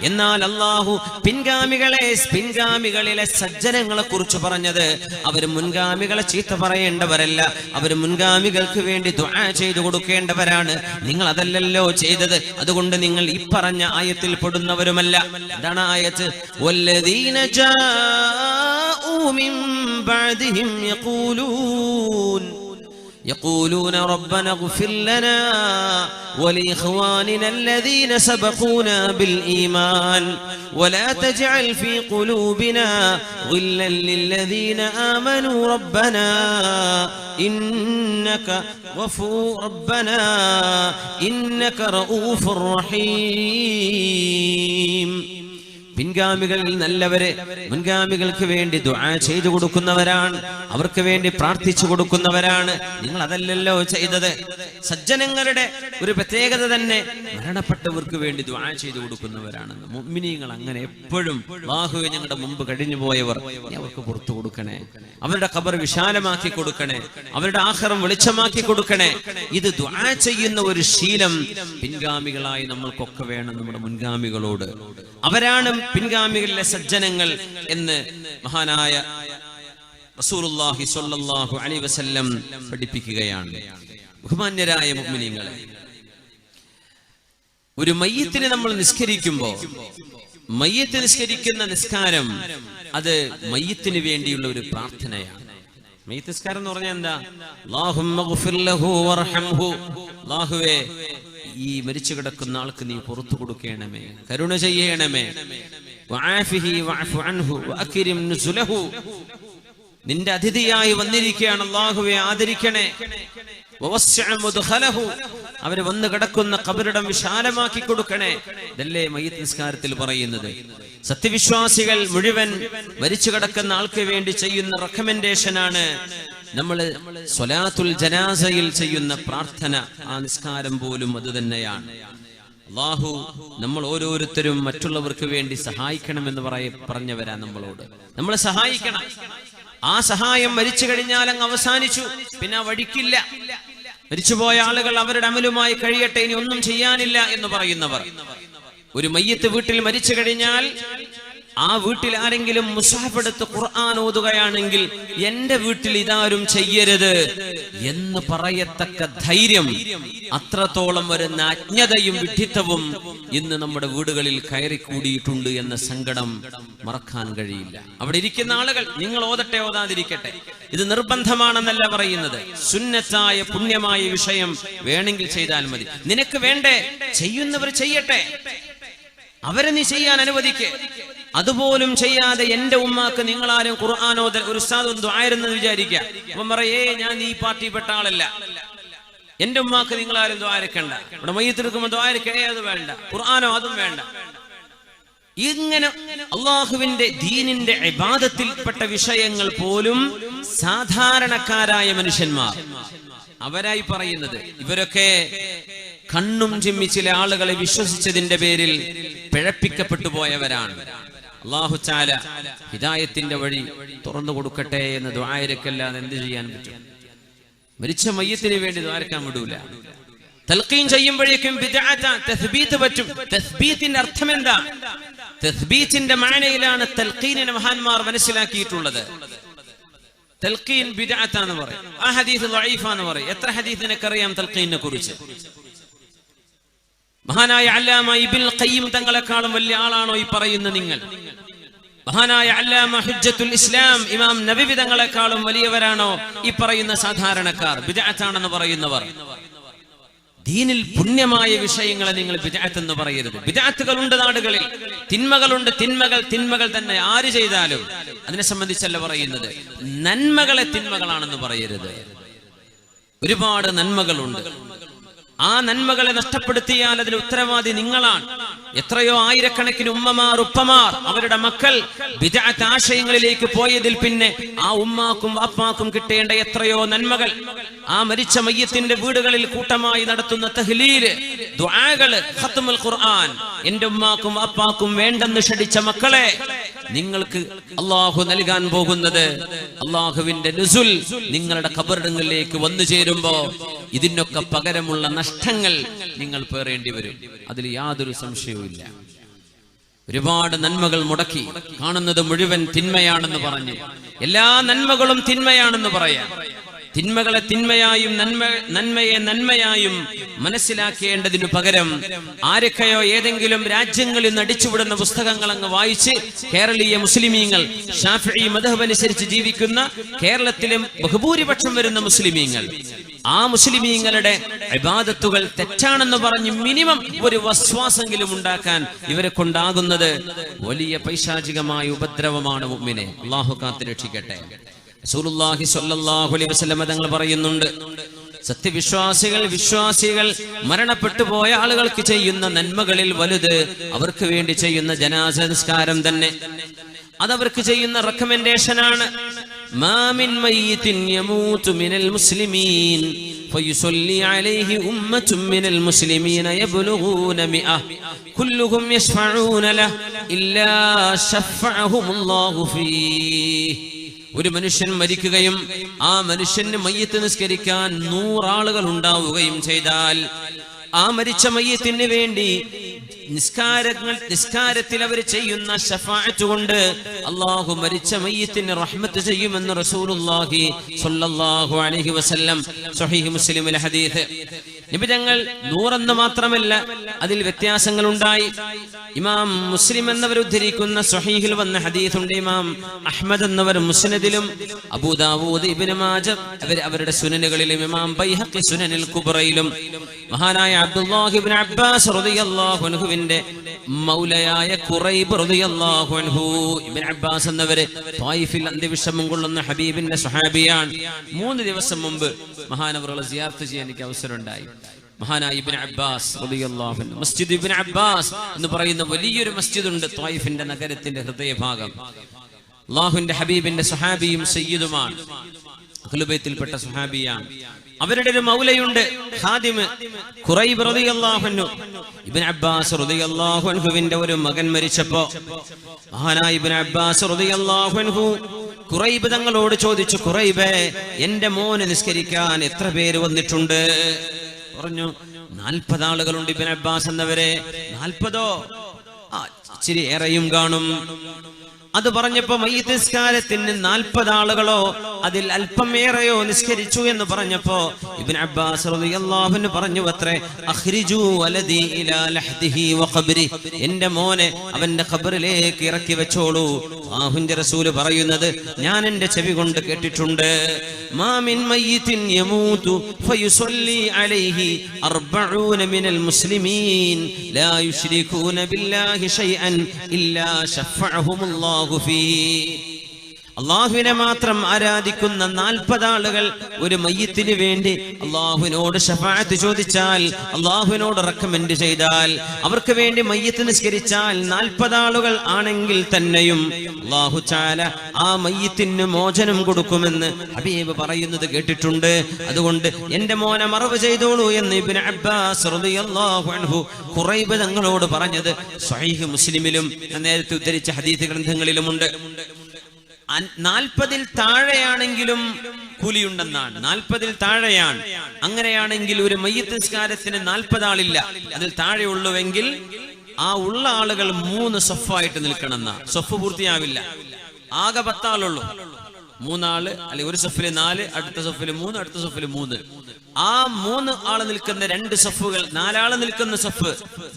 എന്നാൽ അല്ലാഹു പിൻഗാമികളിലെ സജ്ജനങ്ങളെ കുറിച്ച് പറഞ്ഞത് അവർ മുൻഗാമികളെ ചീത്ത പറയേണ്ടവരല്ല, അവർ മുൻഗാമികൾക്ക് വേണ്ടി ദുആ ചെയ്തു കൊടുക്കേണ്ടവരാണ്. നിങ്ങൾ അതല്ലല്ലോ ചെയ്തത്, അതുകൊണ്ട് നിങ്ങൾ ഈ പറഞ്ഞ ആയത്തിൽ പെടുന്നവരുമല്ല. എന്താണ് ആയത്ത്? വല്ലദീന ജാഊ മിൻ ബഅദിഹിം യഖൂലൂൻ يقولون ربنا اغفر لنا ولإخواننا الذين سبقونا بالإيمان ولا تجعل في قلوبنا غلا للذين آمنوا ربنا إنك رؤوف رحيم. പിൻഗാമികളിൽ നല്ലവരെ മുൻഗാമികൾക്ക് വേണ്ടി ദുആ ചെയ്തു കൊടുക്കുന്നവരാണ്, അവർക്ക് വേണ്ടി പ്രാർത്ഥിച്ചു കൊടുക്കുന്നവരാണ്. നിങ്ങൾ അതല്ലല്ലോ ചെയ്തത്. സജ്ജനങ്ങളുടെ ഒരു പ്രത്യേകത തന്നെ മരണപ്പെട്ടവർക്ക് വേണ്ടി ദുആ ചെയ്തു കൊടുക്കുന്നവരാണെന്ന്. മുഅ്മിനീങ്ങൾ അങ്ങനെ എപ്പോഴും അല്ലാഹുവേ ഞങ്ങളുടെ മുമ്പ് കഴിഞ്ഞു പോയവർ അവർക്ക് പുറത്തു കൊടുക്കണേ, അവരുടെ ഖബർ വിശാലമാക്കി കൊടുക്കണേ, അവരുടെ ആഖിറം വെളിച്ചമാക്കി കൊടുക്കണേ. ഇത് ദുആ ചെയ്യുന്ന ഒരു ശീലം പിൻഗാമികളായി നമ്മൾക്കൊക്കെ വേണം, നമ്മുടെ മുൻഗാമികളോട്. അവരാണ് പിൻഗാമികളിലെ സജ്ജനങ്ങൾ എന്ന് മഹാനായ റസൂലുള്ളാഹി സ്വല്ലല്ലാഹു അലൈഹി വസല്ലം പഠിപ്പിക്കുകയാണ്. ബഹുമാന്യരായ മുഅ്മിനീങ്ങളെ, ഒരു മയ്യിത്തിനെ നമ്മൾ നിസ്കരിക്കുമ്പോൾ മയ്യിത്ത് നിസ്കരിക്കുന്ന നിസ്കാരം അത് മയ്യിത്തിന് വേണ്ടിയുള്ള ഒരു പ്രാർത്ഥനയാണ്. മയ്യിത്ത് നിസ്കാരം എന്ന് പറഞ്ഞാൽ എന്താ? അല്ലാഹുമ്മ ഗ്ഫിർ ലഹു വർഹംഹു, അല്ലാഹുവേ ഈ മരിച്ചു കിടക്കുന്ന ആൾക്ക് നീ പുറത്തു കൊടുക്കണമേ, കരുണ ചെയ്യണമേ. വഅഫിഹി വഅഫു അൻഹു വഅക്രിം നുസുലഹു, നിന്റെ അതിഥിയായി വന്നിരിക്കുകയാണ് അല്ലാഹുവേ, ആദരിക്കണേ. വവസ്സിഅ മുദ്ഖലഹു, അവര് വന്ന് കിടക്കുന്ന ഖബറിടം വിശാലമാക്കി കൊടുക്കണേ. ഇതല്ലേ മയ്യിത്ത് നിസ്കാരത്തിൽ പറയുന്നത്. സത്യവിശ്വാസികൾ മുഴുവൻ മരിച്ചു കിടക്കുന്ന ആൾക്ക് വേണ്ടി ചെയ്യുന്ന റെക്കമെൻഡേഷനാണ് നമ്മൾ സ്വലാത്തുൽ ജനാസയിൽ ചെയ്യുന്ന പ്രാർത്ഥന. ആ നിസ്കാരം പോലും അത് തന്നെയാണ്. അല്ലാഹു നമ്മൾ ഓരോരുത്തരും മറ്റുള്ളവർക്ക് വേണ്ടി സഹായിക്കണമെന്ന് പറഞ്ഞവരാ നമ്മളോട്. നമ്മളെ സഹായിക്കണം. ആ സഹായം മരിച്ചു കഴിഞ്ഞാൽ അങ്ങ് അവസാനിച്ചു, പിന്നെ വഴിക്കില്ല. മരിച്ചുപോയ ആളുകൾ അവരുടെ അമലുമായി കഴിയട്ടെ, ഇനി ഒന്നും ചെയ്യാനില്ല എന്ന് പറയുന്നവർ. ഒരു മയ്യിത്ത് വീട്ടിൽ മരിച്ചു കഴിഞ്ഞാൽ ആ വീട്ടിൽ ആരെങ്കിലും മുസ്ഹഫ് എടുത്ത് ഖുർആൻ ഓതുകയാണെങ്കിൽ എന്റെ വീട്ടിൽ ഇതാരും ചെയ്യരുത് എന്ന് പറയത്തക്ക ധൈര്യം, അത്രത്തോളം വരുന്ന അജ്ഞതയും വിഡ്ഢിത്തവും ഇന്ന് നമ്മുടെ വീടുകളിൽ കയറിക്കൂടിയിട്ടുണ്ട് എന്ന സങ്കടം മറക്കാൻ കഴിയില്ല. അവിടെ ഇരിക്കുന്ന ആളുകൾ നിങ്ങൾ ഓതട്ടെ ഓതാതിരിക്കട്ടെ, ഇത് നിർബന്ധമാണെന്നല്ല പറയുന്നത്. സുന്നത്തായ പുണ്യമായ വിഷയം വേണമെങ്കിൽ ചെയ്താൽ മതി. നിനക്ക് വേണ്ടേ? ചെയ്യുന്നവർ ചെയ്യട്ടെ, അവരെ നീ ചെയ്യാൻ അനുവദിക്ക്. അതുപോലും ചെയ്യാതെ എന്റെ ഉമ്മാക്ക് നിങ്ങളാരും ഖുർആാനോദൽ ഒരു ഉസ്താദ് ദുആയിരുന്നെന്ന് വിചാരിക്കുക. അപ്പം പറയേ ഞാൻ ഈ പാർട്ടിപ്പെട്ട ആളല്ല, എന്റെ ഉമ്മാക്ക് നിങ്ങളാരും ദുആരക്കണ്ട, ഇവിടെ മയ്യിത്തെടുക്കുമ്പോൾ ദുആരക്കേ, അത് വേണ്ട, ഖുർആാനോ അതും വേണ്ട. ഇങ്ങനെ അള്ളാഹുവിന്റെ ദീനിന്റെ ഇബാദത്തിൽപ്പെട്ട വിഷയങ്ങൾ പോലും സാധാരണക്കാരായ മനുഷ്യന്മാർ അവരായി പറയുന്നത്. ഇവരൊക്കെ കണ്ണും ചിമ്മി ചില ആളുകളെ വിശ്വസിച്ചതിന്റെ പേരിൽ പിഴപ്പിക്കപ്പെട്ടു പോയവരാണ്. അല്ലാഹു തആല ഹിദായത്തിന്റെ വഴി തുറന്നു കൊടുക്കട്ടെ എന്ന് ദുആയിരക്കല്ലാതെ എന്ത് ചെയ്യാൻ പറ്റും? മരിച്ച മയ്യത്തിന് വേണ്ടി ദുആരക്കാൻ വിടൂല. തൽഖീൻ ചെയ്യുമ്പോഴേക്കും ബിദ്അത തസ്ബീത്ത് പറ്റും. തസ്ബീത്തിന്റെ അർത്ഥം എന്താ? തസ്ബീത്തിന്റെ മാനയിലാണ് തൽഖീനിനെ മഹാന്മാർ മനസ്സിലാക്കിയിട്ടുള്ളത്. തൽഖീൻ ബിദ്അത എന്ന് പറയും, ആ ഹദീസ് ദഈഫ എന്ന് പറയും. എത്ര ഹദീസ് നിനക്കറിയാം തൽഖീനിനെ കുറിച്ച്? മഹാനായ അല്ലാമ ഇബ്നുൽ ഖയ്യിം തങ്ങളെക്കാളും വലിയ ആളാണോ ഈ പറയുന്ന നിങ്ങൾ? മഹാനായ അല്ലാമ ഹുജ്ജത്തുൽ ഇസ്ലാം ഇമാം നബവി തങ്ങളെക്കാളും വലിയവരാണോ ഈ പറയുന്ന സാധാരണക്കാർ? ബിദ്അത്താണെന്ന് പറയുന്നവർ. ദീനിൽ പുണ്യമായ വിഷയങ്ങളെ നിങ്ങൾ ബിദ്അത്ത് എന്ന് പറയരുത്. ബിദ്അത്തുകൾ ഉണ്ട് നാടുകളിൽ, തിന്മകളുണ്ട്. തിന്മകൾ തന്നെ ആര് ചെയ്താലും അതിനെ സംബന്ധിച്ചല്ല പറയുന്നത്. നന്മകളെ തിന്മകളാണെന്ന് പറയരുത്. ഒരുപാട് നന്മകളുണ്ട്. ആ നന്മകളെ നഷ്ടപ്പെടുത്തിയാൽ അതിന് ഉത്തരവാദി നിങ്ങളാണ്. എത്രയോ ആയിരക്കണക്കിന് ഉമ്മമാർ ഉപ്പമാർ അവരുടെ മക്കൾ ബിദ്അത്ത് ആശയങ്ങളിലേക്ക് പോയതിൽ പിന്നെ ആ ഉമ്മാക്കും അപ്പാക്കും കിട്ടേണ്ട എത്രയോ നന്മകൾ ആ മരിച്ച മയ്യത്തിന്റെ വീടുകളിൽ കൂട്ടമായി നടത്തുന്ന തഹ്ലീല്, ദുആകള്, ഖത്മുൽ ഖുർആൻ എന്റെ ഉമ്മാക്കും അപ്പാക്കും വേണ്ടെന്ന് ഷടിച്ച മക്കളെ നിങ്ങൾക്ക് അല്ലാഹു നൽകാൻ പോകുന്നത് അല്ലാഹുവിന്റെ നുസുൽ നിങ്ങളുടെ ഖബറിടങ്ങളിലേക്ക് വന്നു ചേരുമ്പോ ഇതിനൊക്കെ പകരമുള്ള നഷ്ടങ്ങൾ നിങ്ങൾ പേറേണ്ടി വരും. അതിൽ യാതൊരു സംശയവുമില്ല. ഒരുപാട് നന്മകൾ മുടക്കി കാണുന്നത് മുഴുവൻ തിന്മയാണെന്ന് പറഞ്ഞു എല്ലാ നന്മകളും തിന്മയാണെന്ന് പറയാം. തിന്മകളെ തിന്മയായും നന്മയെ നന്മയായും മനസ്സിലാക്കേണ്ടതിനു പകരം ആരൊക്കെയോ ഏതെങ്കിലും രാജ്യങ്ങളിൽ നിന്ന് അടിച്ചുവിടുന്ന പുസ്തകങ്ങൾ അങ്ങ് വായിച്ച് കേരളീയ മുസ്ലിമീങ്ങൾ, ഷാഫിഈ മദ്ഹബ് അനുസരിച്ച് ജീവിക്കുന്ന കേരളത്തിലും ബഹുഭൂരിപക്ഷം വരുന്ന മുസ്ലിമീങ്ങൾ ആ മുസ്ലിമീങ്ങളുടെ ഇബാദത്തുകൾ തെറ്റാണെന്ന് പറഞ്ഞ് മിനിമം ഒരു വസ്വാസെങ്കിലും ഉണ്ടാക്കാൻ ഇവരെ കൊണ്ടാകുന്നത് വലിയ പൈശാചികമായ ഉപദ്രവമാണ് മുഅ്മിനെ. അല്ലാഹു കാത്ത് രക്ഷിക്കട്ടെ. റസൂലുള്ളാഹി സ്വല്ലല്ലാഹു അലൈഹി വസല്ലം തങ്ങൾ പറയുന്നുണ്ട്, വിശ്വാസികൾ മരണപ്പെട്ടു പോയ ആളുകൾക്ക് ചെയ്യുന്ന നന്മകളിൽ വലുത് അവർക്ക് വേണ്ടി ചെയ്യുന്ന ജനാസ നിസ്കാരം തന്നെ. അതവർക്ക് ചെയ്യുന്ന റെക്കമെൻഡേഷനാണ്. മാ മിൻ മയ്യിത്തിൻ യമൂതു മിനൽ മുസ്ലിമീൻ ഫയുസല്ലി അലൈഹി ഉമ്മത്തുൻ മിനൽ മുസ്ലിമീന യബ്ലുഗൂന മിഅ കുല്ലുഹും യശ്ഫഊന ലഹു ഇല്ലാ ശഫഅഹുമുല്ലാഹു ഫീഹി. ഒരു മനുഷ്യൻ മരിക്കുകയും ആ മനുഷ്യന് മയ്യിത്ത് നിസ്കരിക്കാൻ 100 ആളുകൾ ഉണ്ടാവുകയും ചെയ്താൽ ആ മരിച്ച മയ്യിത്തിന് വേണ്ടി നിസ്കാരത്തിൽ അവർ ചെയ്യുന്ന ശഫാഅത്ത് കൊണ്ട് അല്ലാഹു മരിച്ച മയ്യിത്തിന് റഹ്മത്ത് ചെയ്യുമെന്ന് റസൂലുള്ളാഹി സ്വല്ലല്ലാഹു അലൈഹി വസല്ലം സ്വഹീഹ് മുസ്ലിമിലെ ഹദീസ്. നബി തങ്ങൾ 100 എന്ന് മാത്രമല്ല, അതിൽ വ്യത്യാസങ്ങൾ ഉണ്ടായി. ഇമാം മുസ്ലിം എന്നവർ ഉദ്ധരിക്കുന്ന സ്വഹീഹിൽ വന്ന ഹദീസുണ്ട്. ഇമാം അഹ്മദ് എന്നവർ മുസ്നദിലും, അബൂ ദാവൂദ്, ഇബ്നു മാജ അവരുടെ സുനനുകളിലും, ഇമാം ബൈഹഖി സുനനുൽ കുബ്രയിലും മഹാനായ അബ്ദുല്ലാഹി ഇബ്നു അബ്ബാസ് റളിയല്ലാഹു അൻഹുവിന്റെ മൗലയായ ഖുറൈബ് റളിയല്ലാഹു അൻഹു, ഇബ്നു അബ്ബാസ് എന്നവര് ത്വായിഫിൽ അന്ത്യവിഷമം കൊള്ളുന്ന ഹബീബിന്റെ സ്വഹാബിയാണ്. 3 ദിവസം മുമ്പ് മഹാനവറുകളെ സിയാറത്ത് ചെയ്യാൻ എനിക്ക് അവസരം ഉണ്ടായി. മഹാനായ ഇബ്നു അബ്ബാസ് റളിയല്ലാഹു അൻഹു, മസ്ജിദ് ഇബ്നു അബ്ബാസ് എന്ന് പറയുന്ന വലിയൊരു മസ്ജിദ് ഉണ്ട് ത്വായിഫിന്റെ നഗരത്തിന്റെ ഹൃദയഭാഗം. അല്ലാഹുവിന്റെ ഹബീബിന്റെ സ്വഹാബിയും സയ്യിദുമാണ്, അഹ്ലുബൈത്തിൽപ്പെട്ട സ്വഹാബിയാണ്. അവരുടെ ഒരു മൗലയുണ്ട്, ഖാദിം ഖുറൈബ് റളിയല്ലാഹു അൻഹു. ഇബ്നു അബ്ബാസ് റളിയല്ലാഹു അൻഹുവിന്റെ ഒരു മകൻ മരിച്ചപ്പോ മഹാനായ ഇബ്നു അബ്ബാസ് റളിയല്ലാഹു അൻഹു ഖുറൈബ് തങ്ങളോട് ചോദിച്ചു, ഖുറൈബേ, എന്റെ മോനെ നിസ്കരിക്കാൻ എത്ര പേര് വന്നിട്ടുണ്ട്? പറഞ്ഞു, 40 ആളുകളുണ്ട് ഇബ്നു അബ്ബാസ് എന്നവരെ. 40ഓ? ഇച്ചിരി ഏറെയും കാണും. അത് പറഞ്ഞപ്പോ മയ്യിത്ത് നിസ്കാരത്തിന് 40 ആളുകളോ അതിൽ അല്പം ഏറെയോ നിസ്കരിച്ചു എന്ന് പറഞ്ഞപ്പോ ഇബ്നു അബ്ബാസ് റളിയല്ലാഹു അൻഹു പറഞ്ഞു അത്രേ, അഖ്രിജു വലദി ഇലാ ലഹ്ദിഹി വഖബ്രി, എന്റെ മോനെ അവന്റെ ഖബറിലേക്ക് ഇറക്കി വെച്ചോളൂ. അല്ലാഹുവിന്റെ റസൂൽ പറയുന്നത് ഞാൻ എന്റെ ചെവി കൊണ്ട് കേട്ടിട്ടുണ്ട്. മാ മിൻ മയ്യിത്തിൻ യമൂതു ഫയുസല്ലി അലൈഹി 40 മിനൽ മുസ്ലിമീൻ ലാ യുശ്രികൂന ബില്ലാഹി ശൈഅൻ ഇല്ലാ ശഫഅഹുമുല്ലാഹു അള്ളാഹുവിനെ മാത്രം ആരാധിക്കുന്ന 40 ആളുകൾ ഒരു മയ്യിത്തിന് വേണ്ടി അള്ളാഹുവിനോട് ശഫാഅത്ത് ചോദിച്ചാൽ, അള്ളാഹുവിനോട് റെക്കമെൻഡ് ചെയ്താൽ, അവർക്ക് വേണ്ടി മയ്യിത്ത് നിസ്കരിച്ചാൽ 40 ആളുകൾ ആണെങ്കിൽ തന്നെയും അള്ളാഹു തആല ആ മയ്യിത്തിന് മോചനം കൊടുക്കുമെന്ന് ഹബീബ് പറയുന്നത് കേട്ടിട്ടുണ്ട്. അതുകൊണ്ട് എന്റെ മോനെ മറവ് ചെയ്തോളൂ എന്ന് ഇബ്നു അബ്ബാസ് റളിയല്ലാഹു അൻഹു ഖുറൈബ് തങ്ങളോട് പറഞ്ഞത് സ്വഹീഹ് മുസ്ലിമിലും നേരത്തെ ഉദ്ധരിച്ച ഹദീസ് ഗ്രന്ഥങ്ങളിലുമുണ്ട്. 40-ൽ താഴെയാണെങ്കിലും കൂലിയുണ്ടെന്നാണ്. 40-ൽ താഴെയാണ്. അങ്ങനെയാണെങ്കിൽ ഒരു മയ്യിത്ത് നിസ്കാരത്തിന് 40 ആളില്ല, അതിൽ താഴെയുള്ളുവെങ്കിൽ ആ ഉള്ള ആളുകൾ 3 സഫായിട്ട് നിൽക്കണമെന്നാ. സഫ് പൂർത്തിയാവില്ല, ആകെ 10 ആളുള്ളൂ. 3 ആള് അല്ലെങ്കിൽ ഒരു സഫില് 4, അടുത്ത സഫില് 3, അടുത്ത സഫില് 3. ആ 3 ആള് നിൽക്കുന്ന 2 സഫുകൾ, 4 ആള് നിൽക്കുന്ന സഫ്,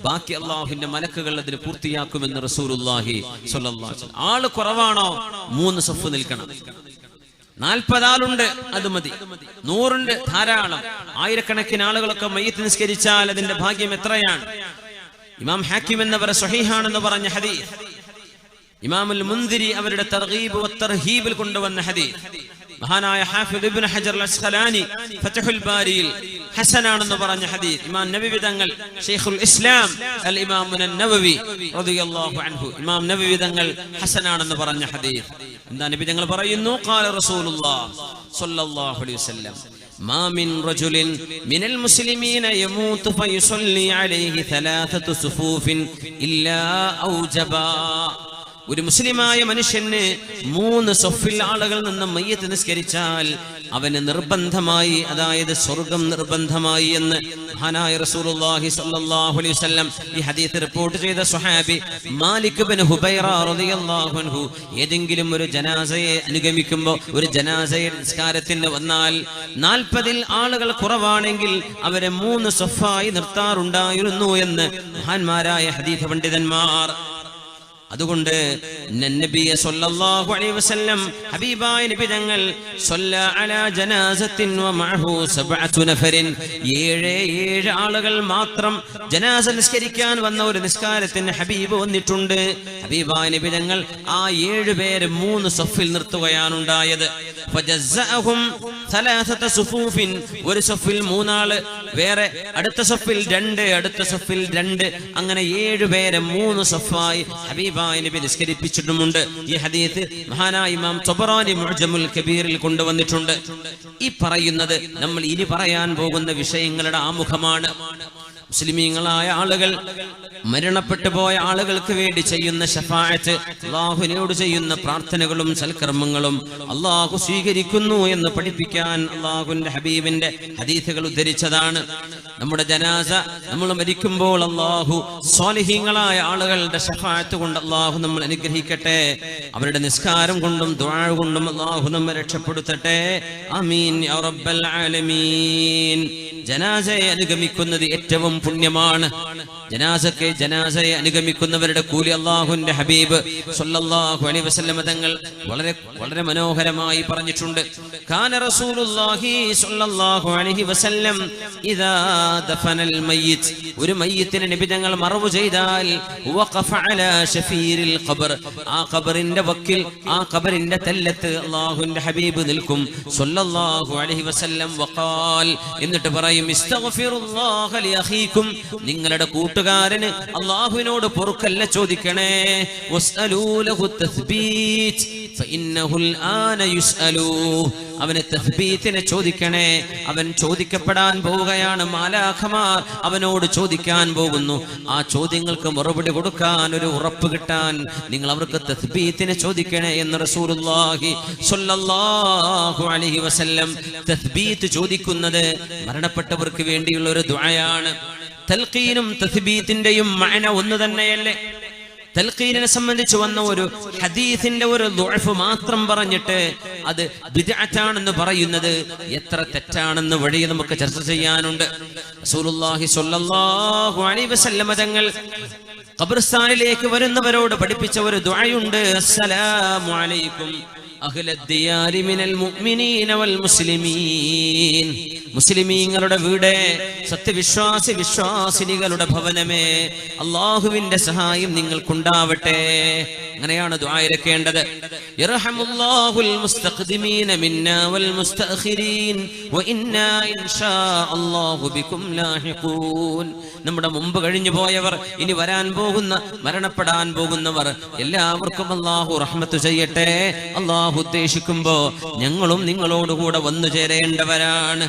ബാക്കി അള്ളാഹുവിന്റെ മലക്കുകൾ അതിന് പൂർത്തിയാക്കുമെന്ന് റസൂലുള്ളാഹി സ്വല്ലല്ലാഹു അലൈഹി വസല്ലം. ആള് കുറവാണോ 3 സഫ് നിൽക്കണം. 40 ആളുണ്ട്, അത് മതി. 100 ഉണ്ട്, ധാരാളം. ആയിരക്കണക്കിന് ആളുകളൊക്കെ മയ്യിത്ത് നിസ്കരിച്ചാൽ അതിന്റെ ഭാഗ്യം എത്രയാണ്. ഇമാം ഹാക്കിം എന്നവർ സ്വഹീഹാണെന്ന് പറഞ്ഞ ഹദീസ്, ഇമാമുൽ മുൻദിരി അവരുടെ തർഗീബ് വത്തർഹീബിൽ കൊണ്ടുവന്ന ഹദീസ്, മഹാനായ ഹാഫിദ് ഇബ്നു ഹജർ അൽ അസ്ഖലാനി ഫത്ഹുൽ ബാരിയിൽ ഹസനാണെന്ന് പറഞ്ഞ ഹദീസ്, ഇമാം നബവി തങ്ങൾ ശൈഖുൽ ഇസ്ലാം അൽ ഇമാം നവവി റളിയല്ലാഹു അൻഹു, ഇമാം നബവി തങ്ങൾ ഹസനാണെന്ന് പറഞ്ഞ ഹദീസ്. എന്താ നബി തങ്ങൾ പറയുന്നു, ഖാല റസൂലുള്ളാഹി സ്വല്ലല്ലാഹു അലൈഹി വസല്ലം, മാ മിൻ റജുലിൻ മിനൽ മുസ്ലിമീന യമൂതു ഫയുസല്ലി അലൈഹി 3 സുഫൂഫിൻ ഇല്ലാ ഔജബാ. ഒരു മുസ്ലിമായ മനുഷ്യന് 3 സഫിൽ ആളുകൾ നിന്ന് മയ്യിത്ത് നിസ്കരിച്ചാൽ അവന് നിർബന്ധമായി, അതായത് സ്വർഗം നിർബന്ധമായി എന്ന് മഹാനായ റസൂലുള്ളാഹി സ്വല്ലല്ലാഹു അലൈഹി വസല്ലം ഈ ഹദീസ് റിപ്പോർട്ട് ചെയ്ത സ്വഹാബി മാലിക് ഇബ്നു ഹുബൈറ റളിയല്ലാഹു അൻഹു ഏതെങ്കിലും ഒരു ജനാസയെ അനുഗമിക്കുമ്പോൾ, ഒരു ജനാസയെ നിസ്കാരത്തിന് വന്നാൽ 40-ൽ ആളുകൾ കുറവാണെങ്കിൽ അവരെ 3 സഫായി നിർത്താറുണ്ടായിരുന്നു എന്ന് മഹാന്മാരായ ഹദീസ് പണ്ഡിതന്മാർ. അതുകൊണ്ട് നബിയെ സല്ലല്ലാഹു അലൈഹി വസല്ലം ഹബീബായ നബി തങ്ങൾ സല്ലല്ലാ അലാ ജനാസത്തിൻ വമഅഹു സബ്അതു നഫരിൻ 7 ആളുകൾ മാത്രം ജനാസ നിസ്കരിക്കാൻ വന്ന ഒരു നിസ്കാരത്തിന് ഹബീബ് വന്നിട്ടുണ്ട്. ഹബീബായ നബി തങ്ങൾ ആ 7 പേരെ 3 സഫിൽ നിർത്തുകയാണ് ഉണ്ടായത്. ഫജസ്സഅഹും ثلاثه صفوف, ഒരു സഫിൽ 3 ആള്, വേറെ അടുത്ത സഫിൽ 2, അടുത്ത സഫിൽ 2, അങ്ങനെ 7 പേരെ 3 സഫായി ഹബീബായ നബി നിസ്കരിപ്പിച്ചിട്ടുമുണ്ട്. ഈ ഹദീസ് മഹാനായ ഇമാം തബറാനി മുഅ്ജമുൽ കബീറിൽ കൊണ്ടുവന്നിട്ടുണ്ട്. ഈ പറയുന്നത് നമ്മൾ ഇനി പറയാൻ പോകുന്ന വിഷയങ്ങളുടെ ആമുഖമാണ്. മുസ്ലിമീങ്ങളായ ആളുകൾ, മരണപ്പെട്ടു പോയ ആളുകൾക്ക് വേണ്ടി ചെയ്യുന്ന ശഫാഅത്ത്, അല്ലാഹുവിനോട് ചെയ്യുന്ന പ്രാർത്ഥനകളും സൽക്കർമ്മങ്ങളും അല്ലാഹു സ്വീകരിക്കുന്നു എന്ന് പഠിപ്പിക്കാൻ അല്ലാഹുവിന്റെ ഹബീബിന്റെ ഹദീസുകൾ ഉദ്ധരിച്ചതാണ്. നമ്മുടെ ജനാസ നമ്മൾ മരിക്കുമ്പോൾ അല്ലാഹു സ്വാലിഹീങ്ങളായ ആളുകളുടെ ശഫാഅത്ത് കൊണ്ട് അല്ലാഹു നമ്മൾ അനുഗ്രഹിക്കട്ടെ. അവരുടെ നിസ്കാരം കൊണ്ടും ദുആ കൊണ്ടും അല്ലാഹു നമ്മെ രക്ഷപ്പെടുത്തട്ടെ. ആമീൻ യാ റബ്ബൽ ആലമീൻ. ജനാസയെ അനുഗമിക്കുന്നത് ഏറ്റവും പുണ്യമാണ്. ജനാസയെ അനുഗമിക്കുന്നവരുടെ കൂലി അല്ലാഹുവിന്റെ ഹബീബ് സല്ലല്ലാഹു അലൈഹി വസല്ലം തങ്ങൾ വളരെ വളരെ മനോഹരമായി പറഞ്ഞിട്ടുണ്ട്. കാന റസൂലുള്ളാഹി സല്ലല്ലാഹു അലൈഹി വസല്ലം ഇദാ ദഫനൽ മയ്യിത്ത്, ഒരു മയ്യിത്തിനെ നബി തങ്ങൾ മറവ് ചെയ്താൽ വഖഫ അലാ ശഫീരിൽ ഖബർ, ആ ഖബറിന്റെ വക്കിൽ, ആ ഖബറിന്റെ തല്ലത്ത് അല്ലാഹുവിന്റെ ഹബീബ് നിൽക്കും സല്ലല്ലാഹു അലൈഹി വസല്ലം. വഖാൽ, എന്നിട്ട് പറയും, ഇസ്തഗ്ഫിറുല്ലാഹ ലിഅഖീകും, നിങ്ങളുടെ കൂട്ടുകാരന് അല്ലാഹുവിനോട് പൊറുക്കല്ല ചോദിക്കണേ. വസ്അലൂ ലഹു തസ്ബീത് ഫഇന്നഹുൽ ആന യുസ്അലൂ, അവനെ തസ്ബീത്തിനെ ചോദിക്കണേ. അവൻ ചോദിക്കപ്പെടാൻ പോവുകയാണ്. മാലാഖമാർ അവനോട് ചോദിക്കാൻ പോകുന്നു. ആ ചോദ്യങ്ങൾക്ക് മറുപടി കൊടുക്കാൻ, ഒരു ഉറപ്പ് കിട്ടാൻ നിങ്ങൾ അവർക്ക് തസ്ബീത്തിനെ ചോദിക്കണേ എന്ന് റസൂലുള്ളാഹി സ്വല്ലല്ലാഹു അലൈഹി വസല്ലം. തസ്ബീത്ത് ചോദിക്കുന്നത് മരണപ്പെട്ടവർക്ക് വേണ്ടിയുള്ള ഒരു ദുആയാണ്. തൽഖീനും തസ്ബീത്തിന്റെയും മഅന ഒന്ന് തന്നെയല്ലേ? തൽഖീനിനെ സംബന്ധിച്ച് വന്ന ഒരു ഹദീസിന്റെ ഒരു ദുഅഫ് മാത്രം പറഞ്ഞിട്ട് അത് ബിദ്അത്താണെന്ന് പറയുന്നത് എത്ര തെറ്റാണെന്ന് വഴി നമുക്ക് ചർച്ച ചെയ്യാനുണ്ട്. റസൂലുള്ളാഹി സ്വല്ലല്ലാഹു അലൈഹി വസല്ലം തങ്ങൾ ഖബർസ്ഥാനിലേക്ക് വരുന്നവരോട് പഠിപ്പിച്ച ഒരു ദുആയുണ്ട്. അസ്സലാമു അലൈക്കും അഹ്ലദ്ദിയാരി മിനൽ മുഅ്മിനീന വൽ മുസ്ലിമീൻ, മുസ്ലിമീങ്ങളുടെ വീട്, വിശ്വാസിനികളുടെ ഭവനമേ, അല്ലാഹുവിന്റെ സഹായം നിങ്ങൾക്കുണ്ടാവട്ടെ. അങ്ങനെയാണ് ദുആ ഇരക്കേണ്ടത്. യർഹമുല്ലാഹുൽ മുസ്തഖ്ദിമീന മിന്നാ വൽ മുസ്തഅഖിരീൻ വഇന്നാ ഇൻഷാ അല്ലാഹു ബികും ലാഹിഖൂൻ. നമ്മുടെ മുമ്പ് കഴിഞ്ഞു പോയവർ, ഇനി വരാൻ പോകുന്ന, മരണപ്പെടാൻ പോകുന്നവർ എല്ലാവർക്കും അല്ലാഹു റഹ്മത്ത് ചെയ്യട്ടെ. അല്ലാഹു ഉദ്ദേശിക്കുമ്പോ ഞങ്ങളും നിങ്ങളോടുകൂടെ വന്നു ചേരേണ്ടവരാണ്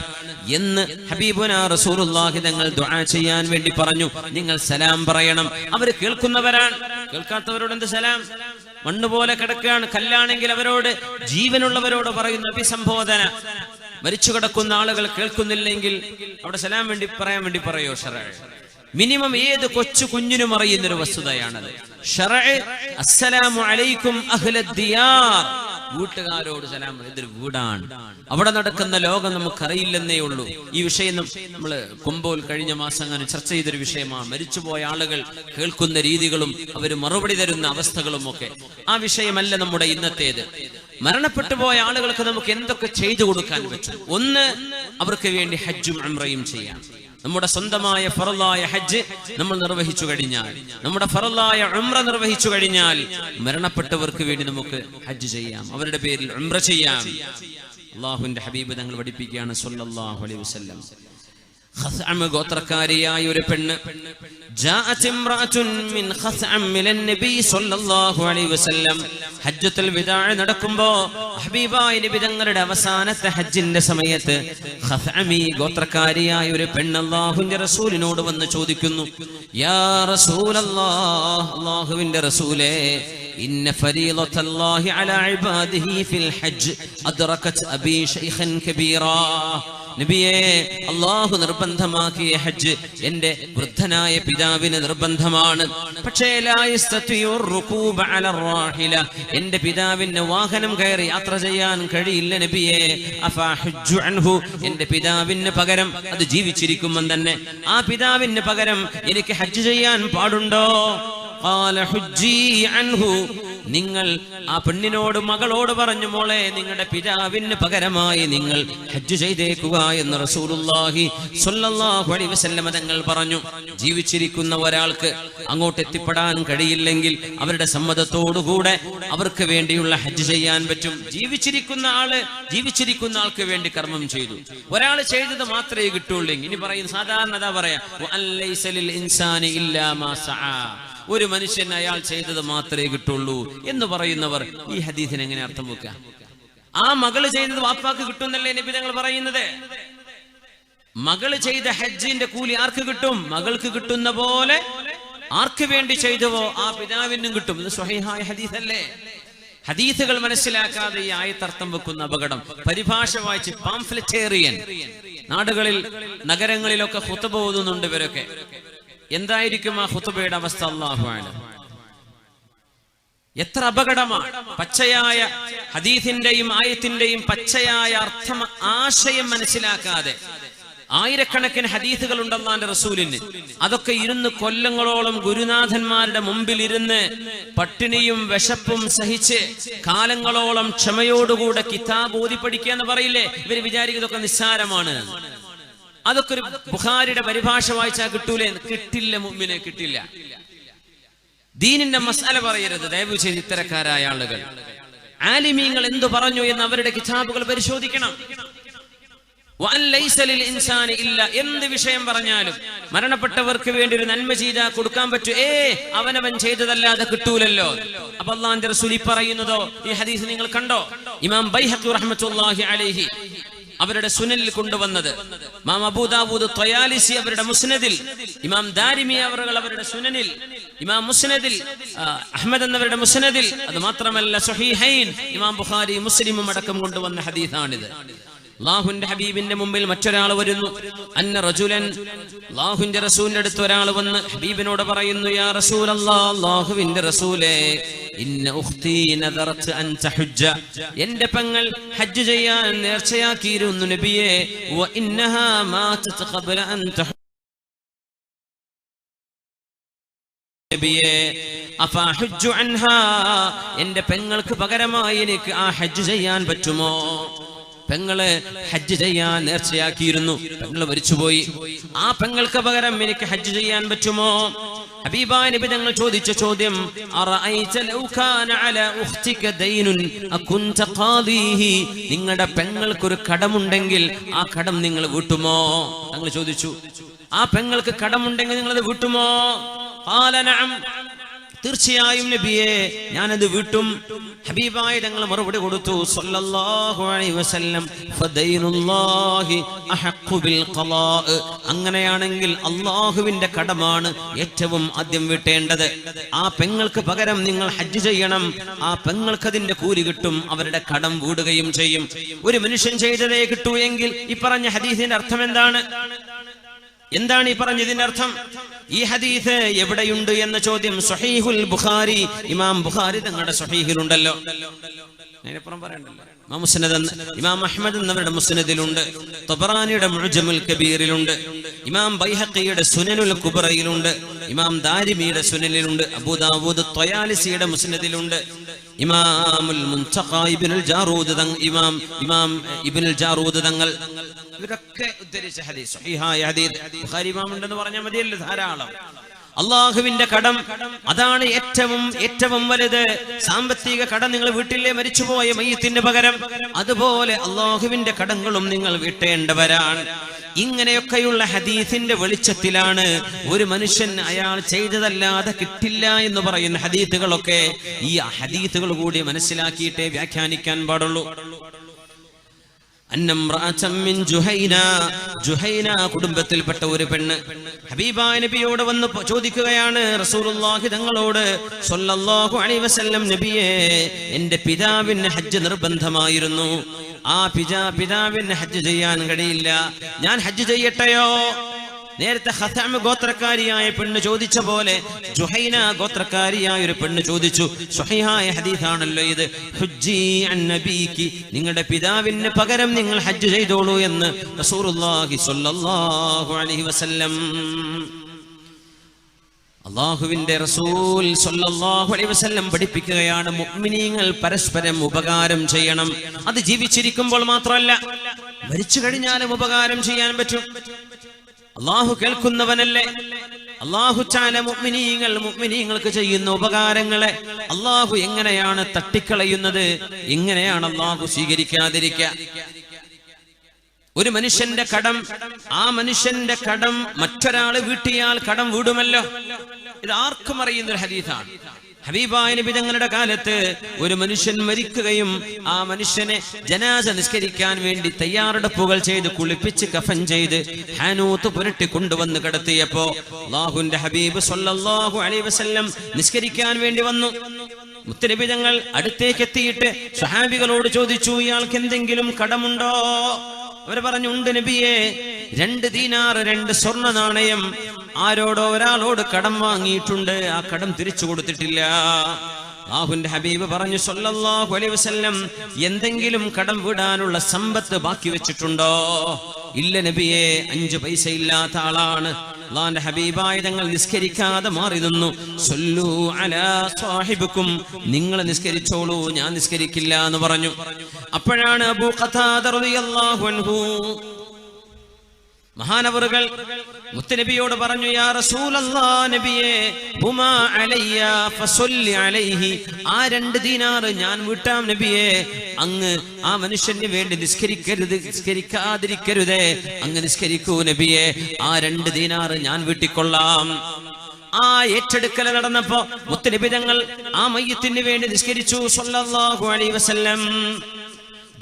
എന്ന് ഹബീബുനാ റസൂലുള്ളാഹി തങ്ങൾ ദുആ ചെയ്യാൻ വേണ്ടി പറഞ്ഞു. നിങ്ങൾ സലാം പറയണം. അവർ കേൾക്കുന്നവരാണ്. കേൾക്കാത്തവരോട് എന്ത് സലാം? മണ്ണുപോലെ കിടക്കുകയാണ്, കല്ലാണെങ്കിൽ അവരോട്, ജീവനുള്ളവരോട് പറയുന്ന അഭിസംബോധന. മരിച്ചു കിടക്കുന്ന ആളുകൾ കേൾക്കുന്നില്ലെങ്കിൽ അവിടെ സലാം വേണ്ടി പറയാൻ വേണ്ടി പറയോ? ശറഅ മിനിമം ഏത് കൊച്ചു കുഞ്ഞിനും അറിയുന്നൊരു വസ്തുതയാണത്. ശറഅ അസ്സലാമു അലൈക്കും അഹ്ലദ്ദിയാർ, വീട്ടുകാരോട് സലാം. ഇതൊരു വീടാണ്. അവിടെ നടക്കുന്ന ലോകം നമുക്കറിയില്ലെന്നേ ഉള്ളൂ. ഈ വിഷയം നമ്മൾ കൊമ്പോൽ കഴിഞ്ഞ മാസം അങ്ങനെ ചർച്ച ചെയ്തൊരു വിഷയമാണ്. മരിച്ചുപോയ ആളുകൾ കേൾക്കുന്ന രീതികളും അവർ മറുപടി തരുന്ന അവസ്ഥകളും ഒക്കെ. ആ വിഷയമല്ല നമ്മുടെ ഇന്നത്തേത്. മരണപ്പെട്ടു പോയ ആളുകൾക്ക് നമുക്ക് എന്തൊക്കെ ചെയ്തു കൊടുക്കാൻ പറ്റും? ഒന്ന്, അവർക്ക് വേണ്ടി ഹജ്ജും ഉംറയും ചെയ്യാം. നമ്മുടെ സ്വന്തമായ ഫറളായ ഹജ്ജ് നമ്മൾ നിർവഹിച്ചു കഴിഞ്ഞാൽ, നമ്മുടെ ഫറളായ ഉംറ നിർവഹിച്ചു കഴിഞ്ഞാൽ, മരണപ്പെട്ടവർക്ക് വേണ്ടി നമുക്ക് ഹജ്ജ് ചെയ്യാം, അവരുടെ പേരിൽ ഉംറ ചെയ്യാം. അല്ലാഹുവിന്റെ ഹബീബ് തങ്ങൾ പഠിപ്പിക്കുകയാണ് സ്വല്ലല്ലാഹു അലൈഹി വസല്ലം. ഖസ്അം ഗോത്രക്കാരിയായ ഒരു പെണ്ണ്, ജാഅത് ഇംറഅത്തുൻ മിൻ ഖസ്അം മിനൻ നബി സ്വല്ലല്ലാഹു അലൈഹി വസല്ലം, ഹജ്ജത്തുൽ വിദാ നടക്കുമ്പോൾ ഹബീബായ നബി തങ്ങളുടെ അവസാനത്തെ ഹജ്ജിന്റെ സമയത്ത് ഖസ്അമി ഗോത്രക്കാരിയായ ഒരു പെണ്ണ് അല്ലാഹുവിന്റെ റസൂലിനോട് വന്ന് ചോദിക്കുന്നു, യാ റസൂലല്ലാഹ്, അല്ലാഹുവിന്റെ റസൂലേ, ഇന്ന ഫരീളത്തല്ലാഹി അലാ ഇബാദിഹി ഫിൽ ഹജ്ജ് അദ്റകത് അബീ ശൈഖൻ കബീറാ. നബിയേ, അല്ലാഹു നിർബന്ധമാക്കിയ ഹജ്ജ് എന്റെ വൃദ്ധനായ പിതാവിന് നിർബന്ധമാണ്. പക്ഷേ ലാ യസ്തതിഉ റുകൂബ അല റാഹില, എന്റെ പിതാവിന് വാഹനം കയറി യാത്ര ചെയ്യാൻ കഴിയില്ല നബിയേ. അഫഹജ്ജു അൻഹു, എന്റെ പിതാവിന് പകരം, അത് ജീവിച്ചിരിക്കുമ്പോൾ തന്നെ ആ പിതാവിന് പകരം എനിക്ക് ഹജ്ജ് ചെയ്യാൻ പാടുണ്ടോ? ഖാല ഹുജ്ജി അൻഹു, നിങ്ങൾ ആ പെണ്ണിനോട് മകളോട് പറഞ്ഞു, മോളെ നിങ്ങളുടെ പിതാവിന് പകരമായി നിങ്ങൾ ഹജ്ജ് ചെയ്തേക്കുക എന്ന് റസൂലുള്ളാഹി സ്വല്ലല്ലാഹു അലൈഹി വസല്ലം തങ്ങൾ പറഞ്ഞു. ജീവിച്ചിരിക്കുന്ന ഒരാൾക്ക് അങ്ങോട്ട് എത്തിപ്പെടാൻ കഴിയില്ലെങ്കിൽ അവരുടെ സമ്മതത്തോടുകൂടെ അവർക്ക് വേണ്ടിയുള്ള ഹജ്ജ് ചെയ്യാൻ പറ്റും. ജീവിച്ചിരിക്കുന്ന ആൾക്ക് വേണ്ടി കർമ്മം ചെയ്തു, ഒരാൾ ചെയ്തത് മാത്രമേ കിട്ടുള്ളൂ. ഇനി പറയുന്ന സാധാരണ പറയാ, ഒരു മനുഷ്യൻ അയാൾ ചെയ്തത് മാത്രമേ കിട്ടുള്ളൂ എന്ന് പറയുന്നവർ ഈ ഹദീസിന് എങ്ങനെ അർത്ഥം വെക്കുക? ആ മകള് ചെയ്തത് വാപ്പാക്ക് കിട്ടുന്നല്ലേ നബി തങ്ങൾ പറയുന്നത്? മകള് ചെയ്ത ഹജ്ജിന്റെ കൂലി ആർക്ക് കിട്ടും? മകൾക്ക് കിട്ടുന്ന പോലെ ആർക്ക് വേണ്ടി ചെയ്തുവോ ആ പിതാവിനും കിട്ടും. ഇത് സ്വഹീഹായ ഹദീസല്ലേ? ഹദീസുകൾ മനസ്സിലാക്കാതെ ഈ ആയത്തർത്ഥം വെക്കുന്ന അപകടം. പരിഭാഷ വായിച്ച് പാംഫ്ലെറ്റേറിയൻ നാടുകളിൽ നഗരങ്ങളിലൊക്കെ ഖുതുബ ഓതുന്നുണ്ട് ഇവരൊക്കെ. എന്തായിരിക്കും ആ ഖുതുബയുടെ അവസ്ഥ? അല്ലാഹു അഅലം. എത്ര അപകടമാണ്! പച്ചയായ ഹദീസിന്റെയും ആയത്തിന്റെയും പച്ചയായ അർത്ഥം ആശയം മനസ്സിലാക്കാതെ ആയിരക്കണക്കിന് ഹദീസുകൾ ഉണ്ട് അല്ലാഹുവിന്റെ റസൂലിന്. അതൊക്കെ ഇരുന്ന് കൊല്ലങ്ങളോളം ഗുരുനാഥന്മാരുടെ മുമ്പിൽ ഇരുന്ന് പട്ടിണിയും വിശപ്പും സഹിച്ച് കാലങ്ങളോളം ക്ഷമയോടുകൂടെ കിതാബ് ഓതി പഠിക്കുക എന്ന് പറയില്ലേ? ഇവര് വിചാരിക്കുന്നതൊക്കെ നിസ്സാരമാണ്. അതൊക്കെ ഒരു ബുഖാരിയുടെ പരിഭാഷ വായിച്ചാൽ കിട്ടൂലേ? കിട്ടില്ല, മുഅ്മിനെ കിട്ടില്ല. ദീനിന്റെ മസ്അല പറയരുത് ദയവ് ചെയ്ത് ഇത്തരക്കാരായ ആളുകൾ. ആലിമീങ്ങൾ എന്തു പറഞ്ഞു എന്ന് അവരുടെ കിതാബുകൾ പരിശോധിക്കണം. എന്ത് വിഷയം പറഞ്ഞാലും മരണപ്പെട്ടവർക്ക് വേണ്ടി ഒരു നന്മ ചെയ്താൽ കൊടുക്കാൻ പറ്റൂ. അവനവൻ ചെയ്തതല്ലാതെ കിട്ടൂലല്ലോ. അപ്പൊ അല്ലാഹുവിന്റെ റസൂൽ പറയുന്നതോ ഈ ഹദീസ് നിങ്ങൾ കണ്ടോ? ഇമാം ബൈഹഖി റഹ്മത്തുള്ളാഹി അലൈഹി അവരുടെ സുനനിൽ കൊണ്ടുവന്നത്, ഇമാം അബൂ ദാവൂദ് ത്വയാലിസി അവരുടെ മുസ്നദിൽ, ഇമാം ദാരിമി അവരുടെ സുനനിൽ, ഇമാം മുസ്നദിൽ അഹ്മദ് എന്നവരുടെ മുസ്നദിൽ, അത് മാത്രമല്ല സ്വഹീഹൈൻ ഇമാം ബുഖാരി മുസ്ലിമും അടക്കം കൊണ്ടുവന്ന ഹദീസാണിത്. അല്ലാഹുവിന്റെ ഹബീബിന്റെ മുമ്പിൽ മറ്റൊരാൾ വരുന്നു. അന്ന റജുലൻ, അല്ലാഹുവിന്റെ റസൂലിന്റെ അടുത്ത് ഒരാൾ വന്ന് ഹബീബിനോട് പറയുന്നു, യാ റസൂലല്ലാഹ്, അല്ലാഹുവിന്റെ റസൂലേ, ഇന്ന ഉഖ്തി നദറത് അൻ തഹജ്ജ, എന്റെ പെങ്ങൾ ഹജ്ജ് ചെയ്യാൻ നേർച്ചയാക്കിയിരുന്നു നബിയേ. വ ഇന്നഹാ മാതത് ഖബ്ല അൻ തഹജ്ജ നബിയേ അഫഹജ്ജു അൻഹാ, എന്റെ പെങ്ങൾക്ക് പകരമായി എനിക്ക് ആ ഹജ്ജ് ചെയ്യാൻ പറ്റുമോ? പെങ്ങള് ഹജ്ജ് ചെയ്യാൻ നേർച്ചയാക്കിയിരുന്നു, പെങ്ങള് മരിച്ചുപോയി. ആ പെങ്ങൾക്ക് പകരം എനിക്ക് ഹജ്ജ് ചെയ്യാൻ പറ്റുമോ? ഹബീബായ നബി തങ്ങൾ ചോദിച്ച ചോദ്യം, അറഅയ്ത ലൗ കാന അലാ ഉഖ്തിക ദൈനുൻ അകുൻത ഖാദിഹി, നിങ്ങളുടെ പെങ്ങൾക്കൊരു കടമുണ്ടെങ്കിൽ ആ കടം നിങ്ങൾ വീട്ടുമോ? തങ്ങൾ ചോദിച്ചു, ആ പെങ്ങൾക്ക് കടമുണ്ടെങ്കിൽ നിങ്ങൾ അത് വീട്ടുമോ? ഖാല നഅം, തീർച്ചയായും നബിയെ ഞാനത് വീട്ടും. ഹബീബായ തങ്ങൾ മറുപടി കൊടുത്തു സല്ലല്ലാഹു അലൈഹി വസല്ലം, ഫദൈനുല്ലാഹി അഹഖു ബിൽ ഖലാ, അങ്ങനെയാണെങ്കിൽ അല്ലാഹുവിന്റെ കടമാണ് ഏറ്റവും ആദ്യം വീട്ടേണ്ടത്. ആ പെങ്ങൾക്ക് പകരം നിങ്ങൾ ഹജ്ജ് ചെയ്യണം, ആ പെങ്ങൾക്ക് അതിന്റെ കൂലി കിട്ടും, അവരുടെ കടം വീടുകയും ചെയ്യും. ഒരു മനുഷ്യൻ ചെയ്തതേ കിട്ടൂ എങ്കിൽ ഈ പറഞ്ഞ ഹദീസിന്റെ അർത്ഥം എന്താണ്? എന്താണ് ഈ പറഞ്ഞതിന്റെ അർത്ഥം? ഈ ഹദീസ് എവിടെയുണ്ട് എന്ന ചോദ്യം സ്വഹീഹുൽ ബുഖാരി, ഇമാം ബുഖാരി തങ്ങളുടെ സ്വഹീഹിലുണ്ടല്ലോ. അതിനപ്പുറം പറയണ്ടല്ലോ. ഇമാം അഹ്മദ് എന്നവരുടെ മുസ്നദിലുണ്ട്, തബറാനിയുടെ മുഅ്ജമുൽ കബീറിലുണ്ട്, ഇമാം ബൈഹഖിയുടെ സുനനുൽ കുബ്രയിലുണ്ട്, ഇമാം ദാരിമിയുടെ സുനനിലുണ്ട്, അബൂ ദാവൂദ് ത്വയാലിസിയുടെ മുസ്നദിലുണ്ട്, ഇമാമുൽ മുൻതഖ ഇബ്നുൽ ജാറൂദ് ഇമാം ഇബ്നുൽ ജാറൂദ് തങ്ങൾ ഇവരൊക്കെ ഉദ്ധരിച്ച ഹദീസ് സ്വഹീഹായ ഹദീസ്. ബുഖാരി ഇമാം ഉണ്ടെന്ന് പറഞ്ഞാൽ മതിയല്ലോ, ധാരാളം. അള്ളാഹുവിന്റെ കടം അതാണ് ഏറ്റവും വലുത്. സാമ്പത്തിക കടം നിങ്ങൾ വീട്ടിലെ മരിച്ചുപോയ മയ്യത്തിന് പകരം, അതുപോലെ അള്ളാഹുവിന്റെ കടങ്ങളും നിങ്ങൾ വീട്ടേണ്ടവരാണ്. ഇങ്ങനെയൊക്കെയുള്ള ഹദീസിന്റെ വെളിച്ചത്തിലാണ് ഒരു മനുഷ്യൻ അയാൾ ചെയ്തതല്ലാതെ കിട്ടില്ല എന്ന് പറയുന്ന ഹദീസുകളൊക്കെ ഈ ഹദീസുകൾ കൂടി മനസ്സിലാക്കിയിട്ടേ വ്യാഖ്യാനിക്കാൻ പാടുള്ളൂ. ജുഹൈന കുടുംബത്തിൽപ്പെട്ട ഒരു പെണ്ണ് ഹബീബായ നബിയോട് വന്ന് ചോദിക്കുകയാണ്, റസൂലുള്ളാഹി തങ്ങളോട് സ്വല്ലല്ലാഹു അലൈഹി വസല്ലം, നബിയേ എന്റെ പിതാവിന് ഹജ്ജ് നിർബന്ധമായിരുന്നു, ആ പിതാവിന് ഹജ്ജ് ചെയ്യാൻ കഴിയില്ല, ഞാൻ ഹജ്ജ് ചെയ്യട്ടെയോ? നേരത്തെ ഖസാം ഗോത്രക്കാരിയായ പെണ്ണ് ചോദിച്ച പോലെ ജുഹൈന ഗോത്രക്കാരിയായ ഒരു പെണ്ണ് ചോദിച്ചു. സ്വഹീഹായ ഹദീസാണല്ലോ ഇത്. ഹുജ്ജി അൻ നബീകി, നിങ്ങളുടെ പിതാവിന് പകരം നിങ്ങൾ ഹജ്ജ് ചെയ്തോളൂ എന്ന് റസൂലുള്ളാഹി സ്വല്ലല്ലാഹു അലൈഹി വസല്ലം. അല്ലാഹുവിന്റെ റസൂൽ സ്വല്ലല്ലാഹു അലൈഹി വസല്ലം പഠിപ്പിക്കുകയാണ്, മുഅ്മിനീങ്ങൾ പരസ്പരം ഉപകാരം ചെയ്യണം. അത് ജീവിച്ചിരിക്കുമ്പോൾ മാത്രമല്ല, മരിച്ചു കഴിഞ്ഞാലും ഉപകാരം ചെയ്യാൻ പറ്റും. അല്ലാഹു കേൾക്കുന്നവനല്ലേ. അല്ലാഹു തആല മുഅ്മിനീങ്ങൾക്ക് ചെയ്യുന്ന ഉപകാരങ്ങളെ അല്ലാഹു എങ്ങനെയാണ് തട്ടിക്കളയുന്നത്, എങ്ങനെയാണ് അല്ലാഹു സ്വീകരിക്കാതിരിക്കുക? ഒരു മനുഷ്യന്റെ കടം, ആ മനുഷ്യന്റെ കടം മറ്റൊരാള് വീട്ടിയാൽ കടം വീടുമല്ലോ. ഇത് ആർക്കും അറിയുന്ന ഒരു ഹദീസാണ്. ഹബീബായ നബി തങ്ങളുടെ കാലത്ത് ഒരു മനുഷ്യൻ മരിക്കുകയും ആ മനുഷ്യനെ ജനാസ നിസ്കരിക്കാൻ വേണ്ടി തയ്യാറെടുപ്പുകൾ ചെയ്ത് കുളിപ്പിച്ച് കഫൻ ചെയ്ത് ഹാനൂത്ത് പുരട്ടി കൊണ്ടുവന്ന് കിടത്തിയപ്പോ അല്ലാഹുവിന്റെ ഹബീബ് സ്വല്ലല്ലാഹു അലൈഹി വസല്ലം നിസ്കരിക്കാൻ വേണ്ടി വന്നു. മുത്തനബി തങ്ങൾ അടുത്തേക്ക് എത്തിയിട്ട് സ്വഹാബികളോട് ചോദിച്ചു, ഇയാൾക്ക് എന്തെങ്കിലും കടമുണ്ടോ? അവർ പറഞ്ഞു, ഉണ്ട് നബിയെ, 2 ദീനാർ 2 സ്വർണ്ണ നാണയം ആരോടോ ഒരാളോട് കടം വാങ്ങിയിട്ടുണ്ട്, ആ കടം തിരിച്ചു കൊടുത്തിട്ടില്ല. അല്ലാഹുവിന്റെ ഹബീബ് പറഞ്ഞു സ്വല്ലല്ലാഹു അലൈഹി വസല്ലം, എന്തെങ്കിലും കടം വീടാനുള്ള സമ്പത്ത് ബാക്കി വെച്ചിട്ടുണ്ടോ? ഇല്ല നബിയെ, 5 പൈസ ഇല്ലാത്ത ആളാണ്. അല്ലാഹുവിന്റെ ഹബീബായ തങ്ങൾ നിസ്കരിക്കാതെ മാറി നിന്നു. സല്ലു അലാ സാഹിബിക്കും, നിങ്ങൾ നിസ്കരിച്ചോളൂ, ഞാൻ നിസ്കരിക്കില്ല എന്ന് പറഞ്ഞു. അപ്പോഴാണ് അബൂ ഖതാദ റളിയല്ലാഹു അൻഹു മഹാനവറുകൾ മുത്തനബിയോട് പറഞ്ഞു, യാ റസൂലല്ലാഹ്, നബിയേ, ഹുമാ അലയ്യ ഫസല്ലി അലൈഹി, ആ 2 ദീനാർ ഞാൻ വീട്ടാം നബിയേ, അങ്ങ് ആ മനുഷ്യന് വേണ്ടി നിസ്കരിക്കാതിരിക്കരുതേ, അങ്ങ് നിസ്കരിക്കൂ നബിയേ, ആ 2 ദീനാർ ഞാൻ വീട്ടിക്കൊള്ളാം. ആ ഏറ്റെടുക്കൽ നടന്നപ്പോ മുത്തനബി തങ്ങൾ ആ മയ്യത്തിന് വേണ്ടി നിസ്കരിച്ചു സ്വല്ലല്ലാഹു അലൈഹി വസല്ലം.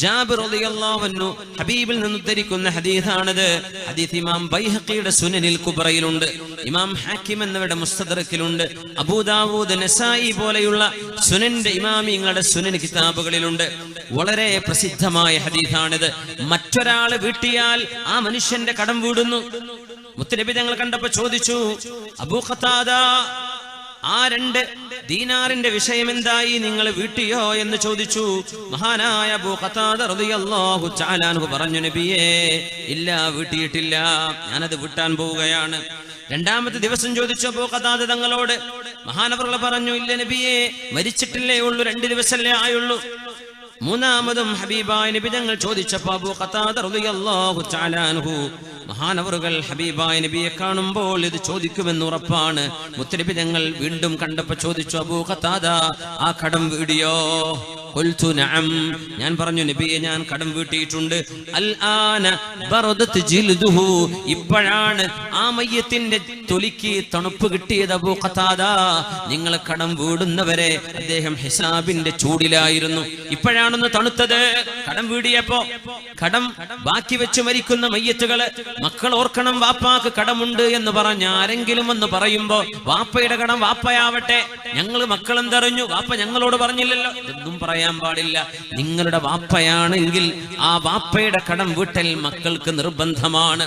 ജാബിർ റളിയല്ലാഹു അൻഹു ഹബീബിൽ നിന്ന് ഉദ്ധരിക്കുന്ന ഹദീസാണിത്. ഹദീസ് ഇമാം ബൈഹഖിയുടെ സുനനിൽ കുബ്രയിലുണ്ട്, ഇമാം ഹാക്കിം എന്നിവരുടെ മുസ്തദറക്കിലുണ്ട്, അബൂദാവൂദ്, നസായി പോലെയുള്ള സുനന്റെ ഇമാമിങ്ങളുടെ സുനൻ കിതാബുകളിലുണ്ട്. വളരെ പ്രസിദ്ധമായ ഹദീസാണിത്. മറ്റൊരാള് വീട്ടിയാൽ ആ മനുഷ്യന്റെ കടം വീടുന്നു. മുത്തനബി തങ്ങൾ കണ്ടപ്പോ ചോദിച്ചു, അബൂ ഖതാദ, ആ 2 ദീനാറിന്റെ വിഷയം എന്തായി, നിങ്ങൾ വീട്ടിയോ എന്ന് ചോദിച്ചു. മഹാനായ അബൂ ഖതാദ റളിയല്ലാഹു തആല അൻഹു പറഞ്ഞു, നബിയേ, ഇല്ല, വീട്ടിയിട്ടില്ല, ഞാനത് വീട്ടാൻ പോവുകയാണ്. 2ാമത്തെ ദിവസം ചോദിച്ചു അബൂ ഖതാദ തങ്ങളോട്. മഹാനവറുകൾ പറഞ്ഞു, ഇല്ല നബിയേ, മരിച്ചിട്ടില്ലേ ഉള്ളൂ, 2 ദിവസമല്ലേ ആയുള്ളൂ. 3ാമതും ഹബീബായ നബി തങ്ങൾ ചോദിച്ചപ്പോൾ അബൂ ഖതാദ റളിയല്ലാഹു തആല അൻഹു മഹാനവറുകൾ ഹബീബായ നബിയെ കാണുമ്പോൾ ഇത് ചോദിക്കുമെന്ന് ഉറപ്പാണ്. മുത്തനബി തങ്ങൾ വീണ്ടും കണ്ടപ്പോൾ ചോദിച്ചു, അബൂ ഖതാദ, ആ കടം വീടിയോ? ഖുൽതു നഅം, ഞാൻ പറഞ്ഞു നബിയെ, ഞാൻ കടം വീട്ടിയിട്ടുണ്ട്. അൽ ആന ബറദത് ജിൽദുഹു, ഇപ്പോഴാണ് ആ മയ്യത്തിന്റെ തൊലിക്ക് തണുപ്പ് കിട്ടിയത്. അബൂ ഖതാദ, നിങ്ങൾ കടം വീടുന്നവരെ അദ്ദേഹം ഹിസാബിന്റെ ചൂടിലായിരുന്നു, ഇപ്പോഴാണെന്ന് തണുത്തത്. കടം വീടിയപ്പോ കടം ബാക്കി വെച്ച് മരിക്കുന്ന മയ്യത്തുകള് മക്കൾ ഓർക്കണം, വാപ്പാക്ക് കടമുണ്ട് എന്ന് പറഞ്ഞ ആരെങ്കിലും എന്ന് പറയുമ്പോ വാപ്പയുടെ കടം വാപ്പയാവട്ടെ, ഞങ്ങൾ മക്കളെന്തറിഞ്ഞു, വാപ്പ ഞങ്ങളോട് പറഞ്ഞില്ലല്ലോ, ഇതൊന്നും പറയാൻ പാടില്ല. നിങ്ങളുടെ വാപ്പയാണെങ്കിൽ ആ വാപ്പയുടെ കടം വീട്ടൽ മക്കൾക്ക് നിർബന്ധമാണ്.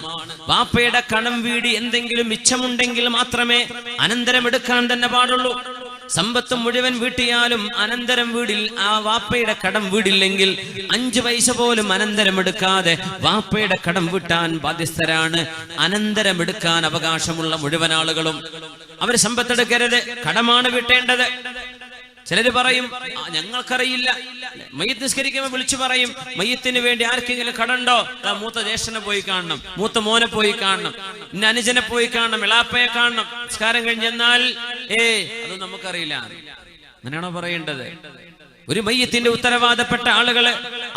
വാപ്പയുടെ കടം വീടി എന്തെങ്കിലും മിച്ചമുണ്ടെങ്കിൽ മാത്രമേ അനന്തരം എടുക്കാൻ തന്നെ പാടുള്ളൂ. സമ്പത്ത് മുഴുവൻ വീട്ടിയാലും അനന്തരം വീടിൽ ആ വാപ്പയുടെ കടം വീടില്ലെങ്കിൽ 5 പൈസ പോലും അനന്തരം എടുക്കാതെ വാപ്പയുടെ കടം വീട്ടാൻ ബാധ്യസ്ഥരാണ്. അനന്തരം എടുക്കാൻ അവകാശമുള്ള മുഴുവൻ ആളുകളും. അവർ സമ്പത്തെടുക്കരുത്, കടമാണ് വീട്ടേണ്ടത്. ചിലര് പറയും, ഞങ്ങൾക്കറിയില്ല. മയ്യത്ത് നിസ്കരിക്കുമ്പോൾ വിളിച്ചു പറയും, മയ്യത്തിന് വേണ്ടി ആർക്കെങ്കിലും കടണ്ടോ? മൂത്ത ജ്യേഷ്ഠനെ പോയി കാണണം, മൂത്ത മോനെ പോയി കാണണം, ഇന്ന അനുജനെ പോയി കാണണം, ഇളാപ്പയെ കാണണം. നിസ്കാരം കഴിഞ്ഞെന്നാൽ അത് നമുക്കറിയില്ല. അങ്ങനെയാണോ പറയേണ്ടത്? ഒരു മയ്യത്തിന്റെ ഉത്തരവാദപ്പെട്ട ആളുകള്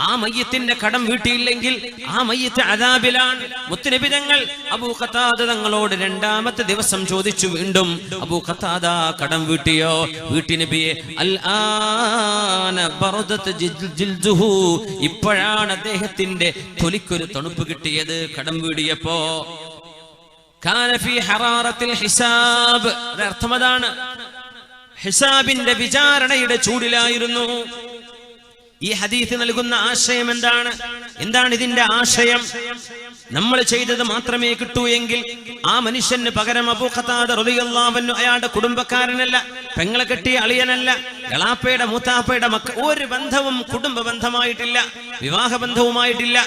ആ മയ്യത്തിന്റെ കടം വീട്ടിയില്ലെങ്കിൽ ആ മയ്യത്ത് അദാബിലാണ്. മുത്തുനബി തങ്ങൾ അബൂ ഖതാദ തങ്ങളോട് 2ാമത്തെ ദിവസം ചോദിച്ചു വീണ്ടും, അബൂ ഖതാദ, കടം വീട്ടിയോ? വീട്ടി നബിയെ. അൽ ആന ബറദത് ജിൽദുഹു, ഇപ്പോഴാണ് അദ്ദേഹത്തിന്റെ തൊലിക്കൊരു തണുപ്പ് കിട്ടിയത് കടം വീടിയപ്പോ. കാന ഫീ ഹറാറത്തിൽ ഹിസാബ്, അർത്ഥം അതാണ്, ഹിസാബിന്റെ വിചാരണയുടെ ചൂടിലായിരുന്നു. ഈ ഹദീസ് നൽകുന്ന ആശയം എന്താണ്? ഇതിന്റെ ആശയം? നമ്മൾ ചെയ്തത് മാത്രമേ കിട്ടൂ എങ്കിൽ ആ മനുഷ്യന് പകരം അബൂ ഖതാദ റളിയല്ലാഹു അൻഹു അയാളുടെ കുടുംബക്കാരനല്ല, പെങ്ങളെ കെട്ടിയ അളിയനല്ല, എളാപ്പയുടെ മൂത്താപ്പയുടെ മക്കൾ, ഒരു ബന്ധവും കുടുംബ ബന്ധമായിട്ടില്ല, വിവാഹ ബന്ധവുമായിട്ടില്ല.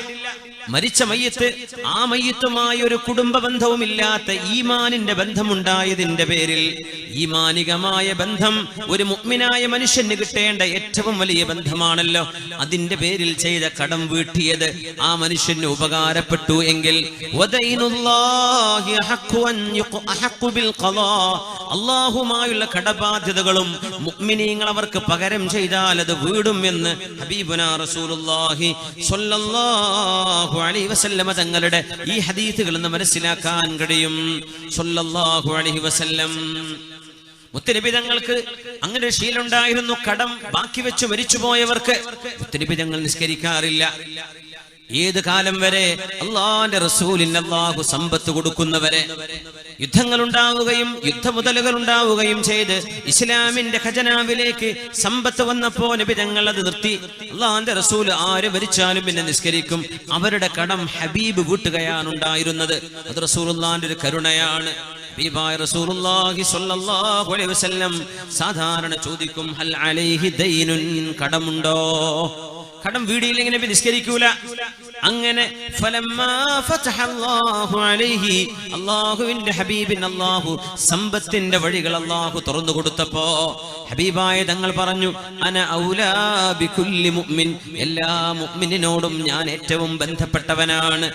മരിച്ച മയ്യത്ത് ആ മയ്യത്തുമായി ഒരു കുടുംബ ബന്ധവുമില്ലാത്ത ഈമാനിന്റെ ബന്ധമുണ്ടായതിന്റെ പേരിൽ ഈമാനികമായ ബന്ധം ഒരു മുഅ്മിനായ മനുഷ്യന് കിട്ടേണ്ട ഏറ്റവും വലിയ ബന്ധമാണല്ലോ. അതിന്റെ പേരിൽ ചെയ്ത കടം വീട്ടിയത് ആ മനുഷ്യന് ഉപകാരപ്പെട്ടു എങ്കിൽ അല്ലാഹുമായുള്ള കടബാധ്യതകളും മുഅ്മിനീങ്ങൾ അവർക്ക് പകരം ചെയ്താൽ അത് വീടും എന്ന് ഹബീബുനാ റസൂലുള്ളാഹി സ്വല്ലല്ലാഹു അലൈഹി വസല്ലം തങ്ങളുടെ ഈ ഹദീസുകളിൽ നിന്ന് മനസ്സിലാക്കാൻ കഴിയും. സ്വല്ലല്ലാഹു അലൈഹി വസല്ലം മുത്തനബി തങ്ങൾക്ക് അങ്ങനെ ഒരു ശീലമുണ്ടായിരുന്നു. കടം ബാക്കി വെച്ച് മരിച്ചുപോയവർക്ക് മുത്തനബി തങ്ങൾ നിസ്കരിക്കാറില്ല. ഏത് കാലം വരെ? അല്ലാഹുവിന്റെ റസൂലിന് അല്ലാഹു സമ്പത്ത് കൊടുക്കുന്നവരെ. യുദ്ധങ്ങൾ ഉണ്ടാവുകയും യുദ്ധമുതലുകൾ ഉണ്ടാവുകയും ചെയ്ത് ഇസ്ലാമിന്റെ ഖജനാവിലേക്ക് സമ്പത്ത് വന്നപ്പോ നബി തങ്ങൾ അത് നിർത്തി. അല്ലാഹുവിന്റെ റസൂൽ ആര് മരിച്ചാലും പിന്നെ നിസ്കരിക്കും. അവരുടെ കടം ഹബീബ് വീട്ടുകയാണ് ഉണ്ടായിരുന്നത്. അത് റസൂലുള്ളാഹിന്റെ ഒരു കരുണയാണ്. ഹബീബായ റസൂലുള്ളാഹി സ്വല്ലല്ലാഹു അലൈഹി വസല്ലം സാധാരണ ചോദിക്കും, ഹൽ അലൈഹി ദൈനുൻ, കടമുണ്ടോ? കടം വീടിയില്ലെങ്കിൽ നബി നിസ്കരിക്കൂല. അങ്ങനെ അല്ലാഹുവിന്റെ ഹബീബിന് അല്ലാഹു സമ്പത്തിന്റെ വഴികൾ അല്ലാഹു തുറന്നു കൊടുത്തപ്പോ ഹബീബായ തങ്ങൾ പറഞ്ഞു, അന ഔലാ ബികുല്ലി മുഅ്മിൻ, എല്ലാ മുഅ്മിനിനോടും ഞാൻ ഏറ്റവും ബന്ധപ്പെട്ടവനാണ്.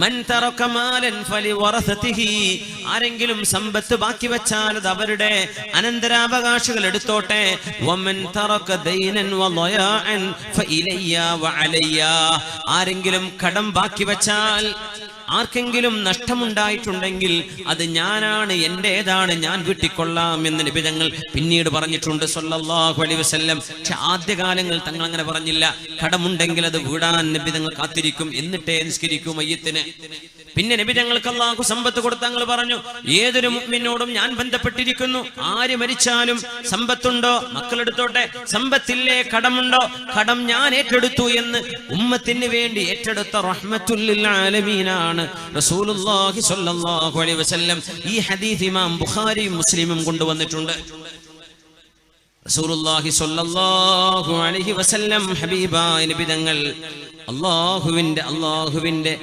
മൻ തറക മാലൻ ഫലിവറസതിഹി, ആരെങ്കിലും സമ്പത്ത് ബാക്കി വെച്ചാൽ അത് അവരുടെ അനന്തരാവകാശികൾ എടുത്തോട്ടെ. വമൻ തറക ദൈനൻ വളയാഅൻ ഫഇലയ്യ വഅലയ്യ, ആരെങ്കിലും കടം ബാക്കി വെച്ചാൽ, ആർക്കെങ്കിലും നഷ്ടമുണ്ടായിട്ടുണ്ടെങ്കിൽ അത് ഞാനാണ്, എന്റേതാണ്, ഞാൻ വീട്ടിക്കൊള്ളാം എന്ന് നബി തങ്ങൾ പിന്നീട് പറഞ്ഞിട്ടുണ്ട് സ്വല്ലല്ലാഹു അലൈഹി വസല്ലം. പക്ഷെ ആദ്യകാലങ്ങളിൽ തങ്ങൾ അങ്ങനെ പറഞ്ഞില്ല. കടമുണ്ടെങ്കിൽ അത് വീടാൻ നബി തങ്ങൾ കാത്തിരിക്കും, എന്നിട്ടേ നിസ്കരിക്കൂ മയ്യത്തിന്. പിന്നെ നബി തങ്ങൾക്ക് അല്ലാഹു സമ്പത്ത് കൊടുത്ത തങ്ങൾ പറഞ്ഞു, ഏതൊരു മുഅ്മിനോടും ഞാൻ ബന്ധപ്പെട്ടിരിക്കുന്നു. ആര് മരിച്ചാലും സമ്പത്തുണ്ടോ മക്കളെടുത്തോട്ടെ, സമ്പത്തില്ലേ കടമുണ്ടോ, കടം ഞാൻ ഏറ്റെടുത്തു എന്ന് ഉമ്മത്തിന് വേണ്ടി ഏറ്റെടുത്ത റഹ്മത്തുൽ ലിൽ ആലമീനാണ് റസൂലുള്ളാഹി സ്വല്ലല്ലാഹു അലൈഹി വസല്ലം. ഈ ഹദീസ് ഇമാം ബുഖാരിയും മുസ്ലിമും കൊണ്ടുവന്നിട്ടുണ്ട്. റസൂലുള്ളാഹി സ്വല്ലല്ലാഹു അലൈഹി വസല്ലം ഹബീബായ നബി തങ്ങൾ അല്ലാഹുവിന്റെ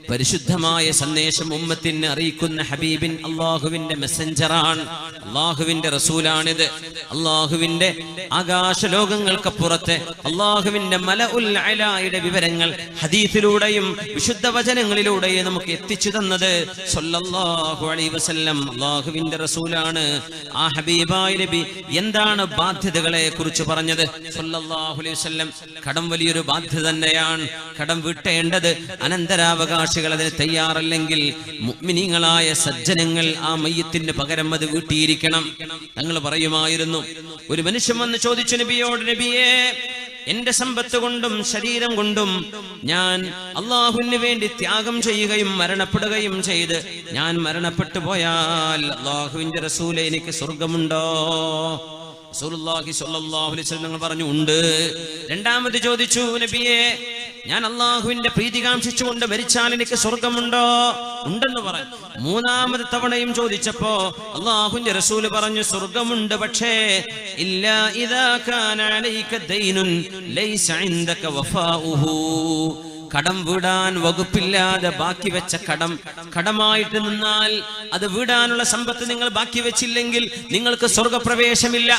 പരിശുദ്ധമായ സന്ദേശം ഉമ്മത്തിന് അറിയിക്കുന്ന ഹബീബിൻ അല്ലാഹുവിന്റെ മെസ്സഞ്ചറാണ്, അല്ലാഹുവിന്റെ റസൂലാണിത്. അല്ലാഹുവിന്റെ ആകാശലോകങ്ങൾക്കപ്പുറത്തെ അല്ലാഹുവിന്റെ മലഉൽ അലായുടെ വിവരങ്ങൾ ഹദീസിലൂടെയും വിശുദ്ധ വചനങ്ങളിലൂടെയും നമുക്ക് എത്തിച്ചു തന്നത് സ്വല്ലല്ലാഹു അലൈഹി വസല്ലം അല്ലാഹുവിന്റെ റസൂലാണ്. ആ ഹബീബായ നബി എന്താണ് ബാധ്യതകളെ കുറിച്ച് പറഞ്ഞത്? സ്വല്ലല്ലാഹു അലൈഹി വസല്ലം, കടം വലിയൊരു ബാധ്യത തന്നെയാണ്. കടം വീട്ടേണ്ടത് അനന്തരാവകാശ അതിന് തയ്യാറല്ലെങ്കിൽ മുഅ്മിനീങ്ങളായ സജ്ജനങ്ങൾ ആ മയ്യത്തിന് പകരം അത് വീട്ടിയിരിക്കണം. തങ്ങൾ പറയുമായിരുന്നു, ഒരു മനുഷ്യൻ വന്ന് ചോദിച്ചു നബിയോട്, നബിയേ, എന്റെ സമ്പത്ത് കൊണ്ടും ശരീരം കൊണ്ടും ഞാൻ അല്ലാഹുവിന് വേണ്ടി ത്യാഗം ചെയ്യുകയും മരണപ്പെടുകയും ചെയ്ത് ഞാൻ മരണപ്പെട്ടു പോയാൽ അല്ലാഹുവിന്റെ റസൂലേ, എനിക്ക് സ്വർഗമുണ്ടോ? റസൂലുള്ളാഹി സ്വല്ലല്ലാഹു അലൈഹി വസല്ലം പറഞ്ഞു, ഉണ്ട്. രണ്ടാമത് ചോദിച്ചു, നബിയേ, ഞാൻ അല്ലാഹുവിന്റെ പ്രീതി കാംക്ഷിച്ചുകൊണ്ട് മരിച്ചാൽ എനിക്ക് സ്വർഗമുണ്ടോ? ഉണ്ടെന്ന് പറഞ്ഞു. മൂന്നാമത് തവണയും ചോദിച്ചപ്പോ അല്ലാഹുവിന്റെ റസൂൽ പറഞ്ഞു, സ്വർഗമുണ്ട്, പക്ഷേ ഇല്ലാ ഇദാ കാന അലൈക ദൈനുൻ ലൈസ ഇൻദക വഫാഉഹു, കടം വീടാൻ വകുപ്പില്ലാതെ ബാക്കി വെച്ച കടമായിട്ട് നിന്നാൽ അത് വീടാനുള്ള സമ്പത്ത് നിങ്ങൾ ബാക്കി വെച്ചില്ലെങ്കിൽ നിങ്ങൾക്ക് സ്വർഗപ്രവേശമില്ല.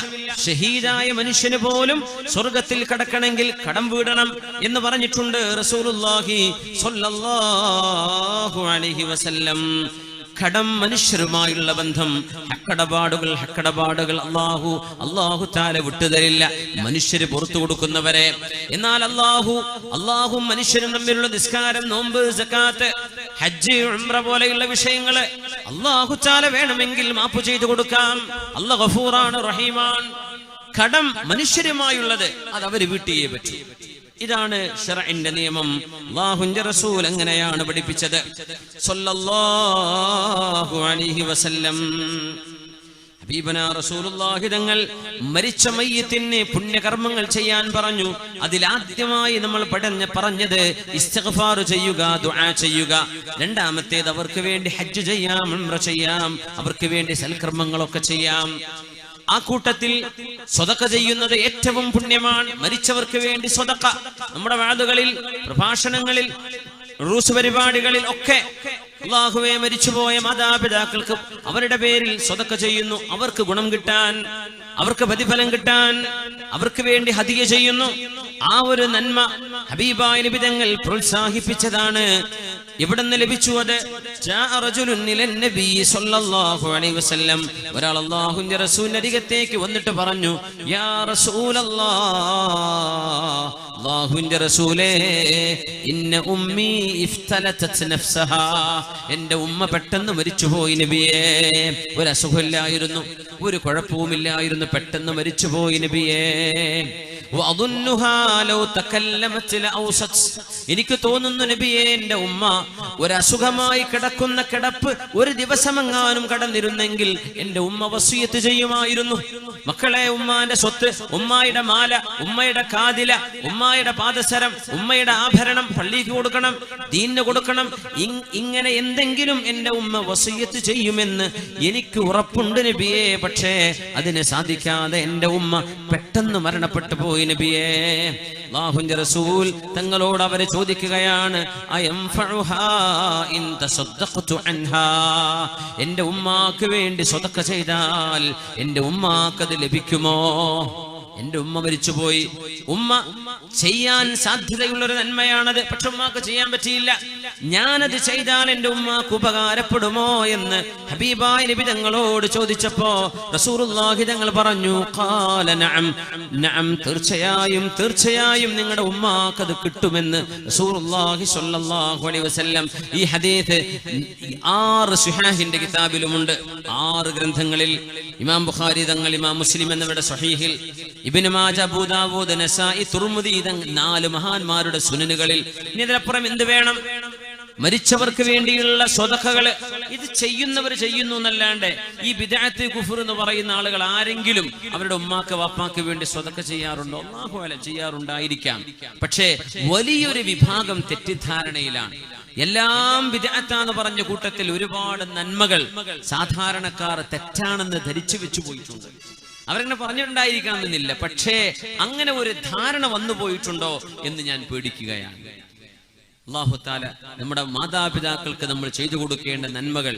ഷഹീദായ മനുഷ്യന് പോലും സ്വർഗത്തിൽ കടക്കണമെങ്കിൽ കടം വീടണം എന്ന് പറഞ്ഞിട്ടുണ്ട് റസൂലുള്ളാഹി സ്വല്ലല്ലാഹു അലൈഹി വസല്ലം. കടം മനുഷ്യരുമായുള്ള ബന്ധം, ഹക്കടപാടുകൾ അല്ലാഹു തആല വിട്ടുതരില്ല മനുഷ്യര് പുറത്തു കൊടുക്കുന്നവരെ. എന്നാൽ അല്ലാഹു മനുഷ്യരും തമ്മിലുള്ള നിസ്കാരം, നോമ്പ്, സക്കാത്ത്, ഹജ്ജ്, ഉംറ പോലെയുള്ള വിഷയങ്ങള് അല്ലാഹു തആല വേണമെങ്കിൽ മാപ്പ് ചെയ്തു കൊടുക്കാം. അല്ലാഹു ഗഫൂറാണ്, റഹീമാണ്. കടം മനുഷ്യരുമായുള്ളത് അത് അവര് വീട്ടിയേ പറ്റൂ. ഇതാണ് ശർഇന്റെ നിയമം. അല്ലാഹുവിന്റെ റസൂൽ അങ്ങനെയാണ് പഠിപ്പിച്ചത് സ്വല്ലല്ലാഹു അലൈഹി വസല്ലം. ഹബീബനാ റസൂലുള്ളാഹി തങ്ങൾ മരിച്ച മയ്യിത്തിന് പുണ്യകർമ്മങ്ങൾ ചെയ്യാൻ പറഞ്ഞു. അതിലാദ്യമായി നമ്മൾ പറഞ്ഞത് ഇസ്തിഗ്ഫാർ ചെയ്യുക, ദുആ ചെയ്യുക. രണ്ടാമത്തേത് അവർക്ക് വേണ്ടി ഹജ്ജ് ചെയ്യാം, ഉംറ ചെയ്യാം, അവർക്ക് വേണ്ടി സൽക്കർമ്മങ്ങളൊക്കെ ചെയ്യാം. ആ കൂട്ടത്തിൽ സ്വതക്ക ചെയ്യുന്നത് ഏറ്റവും പുണ്യമാണ്. മരിച്ചവർക്ക് വേണ്ടി സ്വതക്ക നമ്മുടെ വാദുകളിൽ, പ്രഭാഷണങ്ങളിൽ, റൂസ് പരിപാടികളിൽ ഒക്കെ അല്ലാഹുവേ, മരിച്ചുപോയ മാതാപിതാക്കൾക്ക് അവരുടെ പേരിൽ സ്വതക്ക ചെയ്യുന്നു, അവർക്ക് ഗുണം കിട്ടാൻ, അവർക്ക് പ്രതിഫലം കിട്ടാൻ, അവർക്ക് വേണ്ടി ഹദിയ ചെയ്യുന്നു. ആ ഒരു നന്മ ഹബീബായ നബി തങ്ങൾ പ്രോത്സാഹിപ്പിച്ചതാണ്. എവിടെന്ന് ലഭിച്ചു അത്? ഒരാൾ അല്ലാഹുവിന്റെ റസൂലിന്റെ അരികത്തേക്ക് വന്നിട്ട് പറഞ്ഞു, യാ റസൂലല്ലാഹ്, അല്ലാഹുവിന്റെ റസൂലേ, ഇന്ന ഉമ്മി ഇഫ്തലതത് നഫ്സഹാ, എന്റെ ഉമ്മ പെട്ടെന്ന് മരിച്ചുപോയി നബിയേ. ഒരു അസുഖമില്ലായിരുന്നു, ഒരു കുഴപ്പവുമില്ലായിരുന്നു, പെട്ടെന്ന് മരിച്ചുപോയി നബിയേ. എനിക്ക് തോന്നുന്നു നബിയേ, എന്റെ ഉമ്മ ഒരു അസുഖമായി കിടക്കുന്ന കിടപ്പ് ഒരു ദിവസമെങ്ങാനും കടന്നിരുന്നെങ്കിൽ എന്റെ ഉമ്മ വസിയത്ത് ചെയ്യുമായിരുന്നു. മക്കളെ, ഉമ്മാന്റെ സ്വത്ത്, ഉമ്മായുടെ മാല, ഉമ്മയുടെ കാതില, ഉമ്മായുടെ പാദസരം, ഉമ്മയുടെ ആഭരണം പള്ളിക്ക് കൊടുക്കണം, ദീനിന് കൊടുക്കണം. ഇങ്ങനെ എന്തെങ്കിലും എന്റെ ഉമ്മ വസിയത്ത് ചെയ്യുമെന്ന് എനിക്ക് ഉറപ്പുണ്ട് നബിയേ. പക്ഷേ അതിന് സാധിക്കാതെ എന്റെ ഉമ്മ പെട്ടെന്ന് മരണപ്പെട്ടു പോയി നബിയേ. അല്ലാഹുവിന്റെ റസൂൽ തങ്ങളോട് അവരെ ചോദിക്കുകയാണ്, എന്റെ ഉമ്മാക്ക് വേണ്ടി സ്വതക്ക ചെയ്താൽ എന്റെ ഉമ്മാക്ക് അത് ലഭിക്കുമോ? എന്റെ ഉമ്മ മരിച്ചുപോയി, ഉമ്മ ചെയ്യാൻ സാധ്യതയുള്ളൊരു നന്മയാണത്, പക്ഷെ ഉമ്മാക്ക് ചെയ്യാൻ പറ്റിയില്ല, ഞാനത് ചെയ്താൽ എന്റെ ഉമ്മാക്ക് ഉപകാരപ്പെടുമോ എന്ന് ഹബീബായ നബി തങ്ങളോട് ചോദിച്ചപ്പോ റസൂലുള്ളാഹി തങ്ങൾ പറഞ്ഞു, ഖാല നഅം, നഅം, തീർച്ചയായും തീർച്ചയായും നിങ്ങളുടെ ഉമ്മാക്ക് അത് കിട്ടുമെന്ന് റസൂലുള്ളാഹി സ്വല്ലല്ലാഹു അലൈഹി വസല്ലം. ഈ ഹദീസ് 6 സുഹാഹിന്റെ കിതാബിലുമുണ്ട്, 6 ഗ്രന്ഥങ്ങളിൽ. ഇമാം ബുഖാരി തങ്ങൾ, ഇമാം മുസ്ലിം എന്നിവരുടെ സ്വഹീഹിൽ, ഇബ്നു മാജ, അബൂ ദാവൂദ്, നസായി, തുർമുദി, 4 മഹാന്മാരുടെ സുനനുകളിൽ. ഇനി ഇതിനപ്പുറം എന്ത് വേണം? മരിച്ചവർക്ക് വേണ്ടിയുള്ള സ്വതക്കകള് ഇത് ചെയ്യുന്നവർ ചെയ്യുന്നു എന്നല്ലാണ്ട് ഈ ബിദ്അത്ത് കുഫർ എന്ന് പറയുന്ന ആളുകൾ ആരെങ്കിലും അവരുടെ ഉമ്മാക്ക് വാപ്പാക്ക് വേണ്ടി സ്വതക്ക ചെയ്യാറുണ്ടോ? അല്ലാഹു അലം, ചെയ്യാറുണ്ടായിരിക്കാം. പക്ഷേ വലിയൊരു വിഭാഗം തെറ്റിദ്ധാരണയിലാണ്. എല്ലാം ബിദ്അത്താന്ന് പറഞ്ഞ കൂട്ടത്തിൽ ഒരുപാട് നന്മകൾ സാധാരണക്കാർ തെറ്റാണെന്ന് ധരിച്ചു വെച്ചു പോയിട്ടുണ്ട്. അവരങ്ങനെ പറഞ്ഞിട്ടുണ്ടായിരിക്കണമെന്നില്ല, പക്ഷേ അങ്ങനെ ഒരു ധാരണ വന്നു പോയിട്ടുണ്ടോ എന്ന് ഞാൻ പേടിക്കുകയാണ്. അല്ലാഹു തആല നമ്മുടെ മാതാപിതാക്കൾക്ക് നമ്മൾ ചെയ്തു കൊടുക്കേണ്ട നന്മകൾ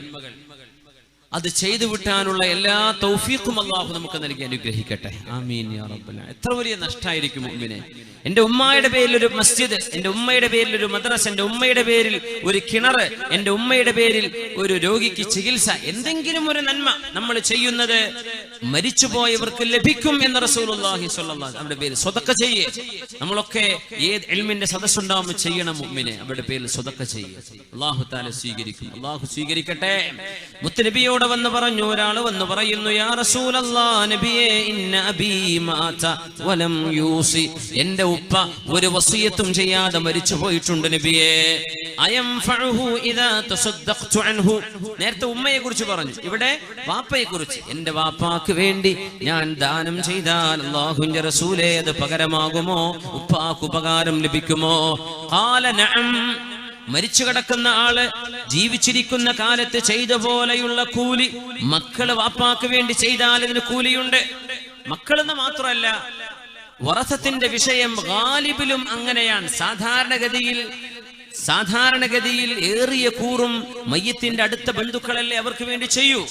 അത് ചെയ്തു വിട്ടാനുള്ള എല്ലാ തൗഫീഖും അല്ലാഹു നമുക്ക് നൽകി അനുഗ്രഹിക്കട്ടെ. ആമീൻ യാ റബ്ബൽ ആലമീൻ. എത്ര വലിയ നഷ്ടമായിരിക്കും മുഅ്മിനെ. എന്റെ ഉമ്മയുടെ പേരിൽ ഒരു മസ്ജിദ്, എന്റെ ഉമ്മയുടെ പേരിൽ ഒരു മദ്രസ, എന്റെ ഉമ്മയുടെ പേരിൽ ഒരു കിണർ, എന്റെ ഉമ്മയുടെ പേരിൽ ഒരു രോഗിക്ക് ചികിത്സ, എന്തെങ്കിലും ഒരു നന്മ നമ്മൾ ചെയ്യുന്നത് മരിച്ചുപോയവർക്ക് ലഭിക്കും എന്ന് റസൂലുള്ളാഹി സ്വല്ലല്ലാഹു അലൈഹി വസല്ലം അവരുടെ പേരിൽ സ്വതക്ക ചെയ്യേ. നമ്മളൊക്കെ ഏത് ഇൽമിന്റെ സദസ്സുണ്ടാവുമ്പോൾ ചെയ്യണം മുഅ്മിനെ, അവരുടെ പേരിൽ സ്വതക്ക ചെയ്യേ. അല്ലാഹു തആല സ്വീകരിക്കും. അല്ലാഹു സ്വീകരിക്കട്ടെ. മുത്തുനബിയോട് വന്ന് പറഞ്ഞു, ഒരാൾ വന്ന് പറയുന്നു, യാ റസൂലല്ലാഹ്, നബിയേ, ഇന്ന അബീ മാത വലം യൂസി, എന്റെ ഉപ്പ ഒരു വസിയത്തും ചെയ്യാതെ മരിച്ചു പോയിട്ടുണ്ട് നബിയേ. അയംഫഉഹു ഇദാ തസദ്ദഖ്തു അൻഹു. നേരത്തെ ഉമ്മയെ കുറിച്ച് പറഞ്ഞു, ഇവിടെ വാപ്പയെ കുറിച്ച്. എന്റെ വാപ്പാക്ക് വേണ്ടി ഞാൻ ദാനം ചെയ്താൽ അല്ലാഹുവിന്റെ റസൂലേ അത് പകരമാകുമോ? ഉപ്പാക്ക് ഉപകാരം ലഭിക്കുമോ? ഖാല നഅം. മരിച്ചു കിടക്കുന്ന ആള് ജീവിച്ചിരിക്കുന്ന കാലത്ത് ചെയ്ത പോലെയുള്ള കൂലി മക്കള് വാപ്പാക്ക് വേണ്ടി ചെയ്താൽ ഇതിന് കൂലിയുണ്ട്. മക്കളെന്ന് മാത്രമല്ല, വറസത്തിന്റെ വിഷയം ഗാലിബിലും അങ്ങനെയാണ്. സാധാരണഗതിയിൽ ഏറിയ കൂറും മയ്യത്തിന്റെ അടുത്ത ബന്ധുക്കളല്ലേ അവർക്ക് വേണ്ടി ചെയ്യൂ.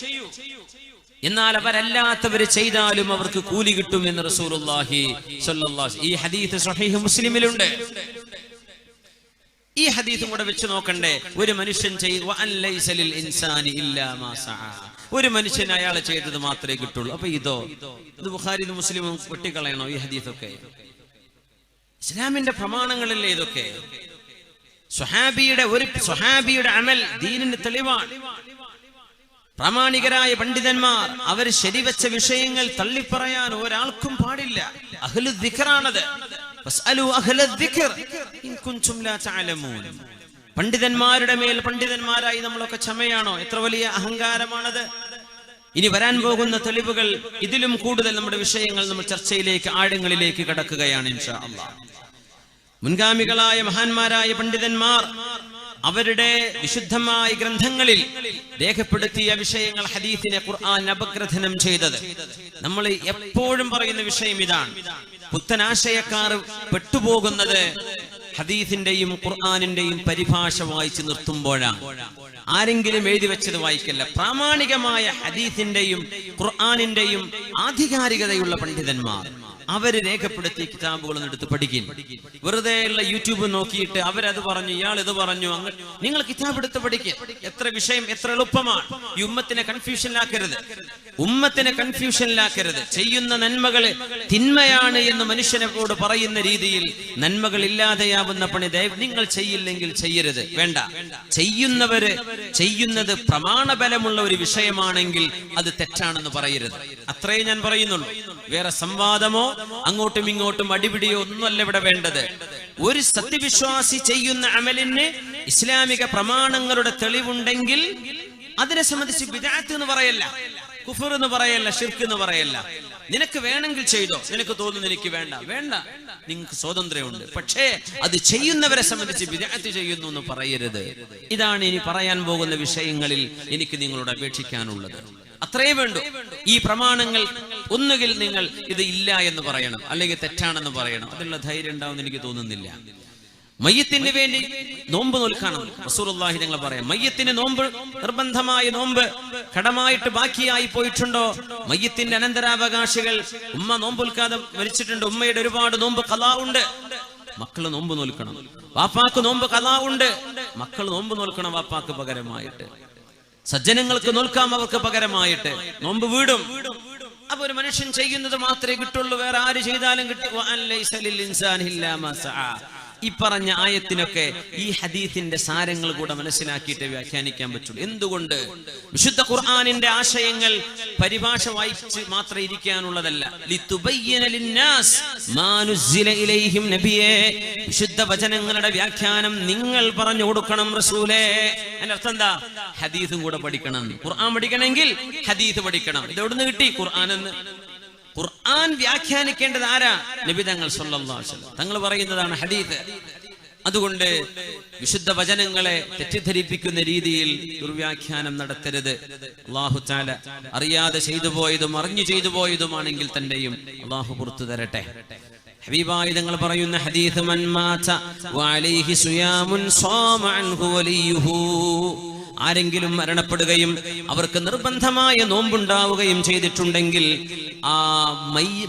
എന്നാൽ അവരല്ലാത്തവര് ചെയ്താലും അവർക്ക് കൂലി കിട്ടും എന്ന് റസൂലുള്ളാഹി സ്വല്ലല്ലാഹു അലൈഹി വസല്ലം. ഈ ഹദീസ് സ്വഹീഹ് മുസ്ലിമിലുണ്ട്. ഈ ഹദീസും കൂടെ വെച്ച് നോക്കണ്ടേ. ഒരു മനുഷ്യൻ ഒരു മനുഷ്യൻ അയാൾ ചെയ്തത് മാത്രമേ കിട്ടുള്ളൂ. അപ്പൊ ഇത് ബുഖാരി മുസ്ലിമും വെട്ടിക്കളയണോ ഈ ഹദീസൊക്കെ? ഇസ്ലാമിന്റെ പ്രമാണങ്ങളില്ലേ ഇതൊക്കെ? സ്വഹാബിയുടെ അമൽ ദീനിന് തെളിവാണ്. പ്രാമാണികരായ പണ്ഡിതന്മാർ അവർ ശരിവെച്ച വിഷയങ്ങൾ തള്ളിപ്പറയാൻ ഒരാൾക്കും പാടില്ല. അഹ്ലു ദിക്റാണത്. പണ്ഡിതന്മാരുടെ മേൽ പണ്ഡിതന്മാരായി നമ്മളൊക്കെ ക്ഷമയാണോ? എത്ര വലിയ അഹങ്കാരമാണത്. ഇനി വരാൻ പോകുന്ന തെളിവുകൾ ഇതിലും കൂടുതൽ നമ്മുടെ വിഷയങ്ങൾ നമ്മൾ ചർച്ചയിലേക്ക്, ആഴങ്ങളിലേക്ക് കടക്കുകയാണ് ഇൻഷാ അല്ലാഹ്. മുൻഗാമികളായ മഹാന്മാരായ പണ്ഡിതന്മാർ അവരുടെ വിശുദ്ധമായ ഗ്രന്ഥങ്ങളിൽ രേഖപ്പെടുത്തിയ വിഷയങ്ങൾ ഹദീസിനെ ഖുർആൻ അപഗ്രഥനം ചെയ്തത്. നമ്മൾ എപ്പോഴും പറയുന്ന വിഷയം ഇതാണ്. പുത്തനാശയക്കാർ പെട്ടുപോകുന്നത് ഹദീസിന്റെയും ഖുർആനിന്റെയും പരിഭാഷ വായിച്ച് നിർത്തുമ്പോഴാണ്. ആരെങ്കിലും എഴുതി വെച്ചത് വായിക്കല്ല. പ്രാമാണികമായ ഹദീസിന്റെയും ഖുർആനിന്റെയും ആധികാരികതയുള്ള പണ്ഡിതന്മാർ അവര് രേഖപ്പെടുത്തിയ കിതാബുകൾ എടുത്ത് പഠിക്കും. വെറുതെ ഉള്ള യൂട്യൂബ് നോക്കിയിട്ട് അവരത് പറഞ്ഞു, ഇയാൾ ഇത് പറഞ്ഞു, അങ്ങ് നിങ്ങൾ കിതാബ് എടുത്ത് പഠിക്കുക. എത്ര വിഷയം എത്ര എളുപ്പമാണ്. ഈ ഉമ്മത്തിനെ കൺഫ്യൂഷനിലാക്കരുത്, ഉമ്മത്തിനെ കൺഫ്യൂഷനിലാക്കരുത്. ചെയ്യുന്ന നന്മകള് തിന്മയാണ് എന്ന് മനുഷ്യനോട് പറയുന്ന രീതിയിൽ നന്മകൾ ഇല്ലാതെയാവുന്ന പണി നിങ്ങൾ ചെയ്യില്ലെങ്കിൽ ചെയ്യരുത്. വേണ്ട, ചെയ്യുന്നവര് ചെയ്യുന്നത് പ്രമാണബലമുള്ള ഒരു വിഷയമാണെങ്കിൽ അത് തെറ്റാണെന്ന് പറയരുത്. അത്രേ ഞാൻ പറയുന്നുള്ളൂ. വേറെ സംവാദമോ അങ്ങോട്ടും ഇങ്ങോട്ടും അടിപിടിയോ ഒന്നുമല്ല ഇവിടെ വേണ്ടത്. ഒരു സത്യവിശ്വാസി ചെയ്യുന്ന അമലിന് ഇസ്ലാമിക പ്രമാണങ്ങളുടെ തെളിവുണ്ടെങ്കിൽ അതിനെ സംബന്ധിച്ച് ബിദ്അത്ത് എന്ന് പറയല്ല, കുഫർ എന്ന് പറയല്ല, ശിർക്ക് എന്ന് പറയല്ല. നിനക്ക് വേണമെങ്കിൽ ചെയ്തോ, നിനക്ക് തോന്നുന്നു എനിക്ക് വേണ്ട, വേണ്ട, നിങ്ങൾക്ക് സ്വാതന്ത്ര്യമുണ്ട്. പക്ഷേ അത് ചെയ്യുന്നവരെ സംബന്ധിച്ച് ബിദ്അത്ത് ചെയ്യുന്നു എന്ന് പറയരുത്. ഇതാണ് ഇനി പറയാൻ പോകുന്ന വിഷയങ്ങളിൽ എനിക്ക് നിങ്ങളോട് അപേക്ഷിക്കാനുള്ളത്. അത്രേ വേണ്ടു. ഈ പ്രമാണങ്ങൾ ഒന്നുകിൽ നിങ്ങൾ ഇത് ഇല്ല എന്ന് പറയണം, അല്ലെങ്കിൽ തെറ്റാണെന്ന് പറയണം. അതിനുള്ള ധൈര്യം ഉണ്ടാവുമെന്ന് എനിക്ക് തോന്നുന്നില്ല. മയ്യത്തിന് വേണ്ടി നോമ്പ് നോൽക്കണം റസൂലുള്ളാഹി ഞങ്ങൾ പറയാം. മയ്യത്തിന് നോമ്പ് നിർബന്ധമായ നോമ്പ് കടമായിട്ട് ബാക്കിയായി പോയിട്ടുണ്ടോ? മയ്യത്തിന്റെ അനന്തരാവകാശികൾ, ഉമ്മ നോമ്പൊൽക്കാതെ മരിച്ചിട്ടുണ്ട്, ഉമ്മയുടെ ഒരുപാട് നോമ്പ് ഖളാ ഉണ്ട്, മക്കള് നോമ്പ് നോൽക്കണം. വാപ്പാക്ക് നോമ്പ് ഖളാ ഉണ്ട്, മക്കൾ നോമ്പ് നോൽക്കണം വാപ്പാക്ക് പകരമായിട്ട്. സജ്ജനങ്ങൾക്ക് നോൽക്കാം അവർക്ക് പകരമായിട്ട്. നോമ്പ് വീടും. അപ്പൊ ഒരു മനുഷ്യൻ ചെയ്യുന്നത് മാത്രമേ കിട്ടുള്ളൂ, വേറെ ആര് ചെയ്താലും കിട്ടും. ഈ പറഞ്ഞ ആയത്തിനൊക്കെ ഈ ഹദീസിന്റെ സാരങ്ങൾ കൂടെ മനസ്സിലാക്കിയിട്ട് വ്യാഖ്യാനിക്കാൻ പറ്റുള്ളൂ. എന്തുകൊണ്ട്? വിശുദ്ധ ഖുർആനിന്റെ ആശയങ്ങൾ പരിഭാഷ വായിച്ച് മാത്രം ഇരിക്കാനുള്ളതല്ല. ലിതുബയ്യന ലിന്നാസ് മാ നുസ്സില ഇലൈഹിം നബിയേ, വിശുദ്ധ വചനങ്ങളുടെ വ്യാഖ്യാനം നിങ്ങൾ പറഞ്ഞു കൊടുക്കണം റസൂലേ. അതിന്റെ അർത്ഥം എന്താ? ഹദീസും കൂടെ പഠിക്കണം. ഖുർആൻ പഠിക്കണമെങ്കിൽ ഹദീസ് പഠിക്കണം. ഇത് എവിടുന്ന് കിട്ടി? ഖുർആൻ എന്ന്. ഖുർആൻ വ്യാഖ്യാനിക്കേണ്ടത് ആരാ? നബി തങ്ങൾ സല്ലല്ലാഹു അലൈഹി വസല്ലം. തങ്ങൾ പറയുന്നതാണ് ഹദീസ്. അതുകൊണ്ട് വിശുദ്ധ വചനങ്ങളെ തെറ്റിദ്ധരിപ്പിക്കുന്ന രീതിയിൽ ദുർവ്യാഖ്യാനം നടത്തരുത്. അല്ലാഹു തആല അറിയാതെ ചെയ്തു പോയതും അറിഞ്ഞു ചെയ്തു പോയതുമാണെങ്കിൽ തന്നെയും അല്ലാഹു പുറത്തു തരട്ടെ. ഹബീബായി തങ്ങൾ പറയുന്ന ഹദീസ്, മൻ മാത വഅലൈഹി സുയാമുൻ സാമ അൻഹു വലിയുഹു, ആരെങ്കിലും മരണപ്പെടുകയും അവർക്ക് നിർബന്ധമായ നോമ്പുണ്ടാവുകയും ചെയ്തിട്ടുണ്ടെങ്കിൽ ആ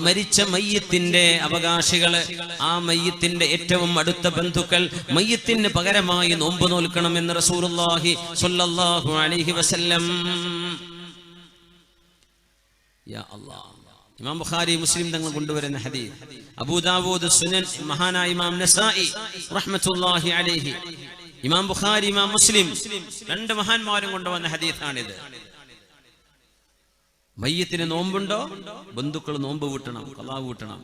മരിച്ച മയ്യത്തിന്റെ അവകാശികള്, ആ മയ്യത്തിന്റെ ഏറ്റവും അടുത്ത ബന്ധുക്കൾ മയ്യത്തിന് പകരമായി നോമ്പ് നോൽക്കണമെന്ന് റസൂലുള്ളാഹി സ്വല്ലല്ലാഹു അലൈഹി വസല്ലം. യാ അല്ലാഹ്. ഇമാം ബുഖാരി മുസ്ലിം തങ്ങൾ കൊണ്ടുവരുന്ന ഹദീസ്, അബൂ ദാവൂദ് സുനൻ, മഹാനായ ഇമാം നസായി റഹ്മത്തുള്ളാഹി അലൈഹി, ഇമാം ബുഖാരി ഇമാം മുസ്ലിം രണ്ട് മഹാന്മാരും കൊണ്ടുവന്ന ഹദീസാണിത്. മയ്യത്തിന് നോമ്പുണ്ടോ? ബന്ധുക്കൾ നോമ്പ് വീട്ടണം, ഖളാ വീട്ടണം.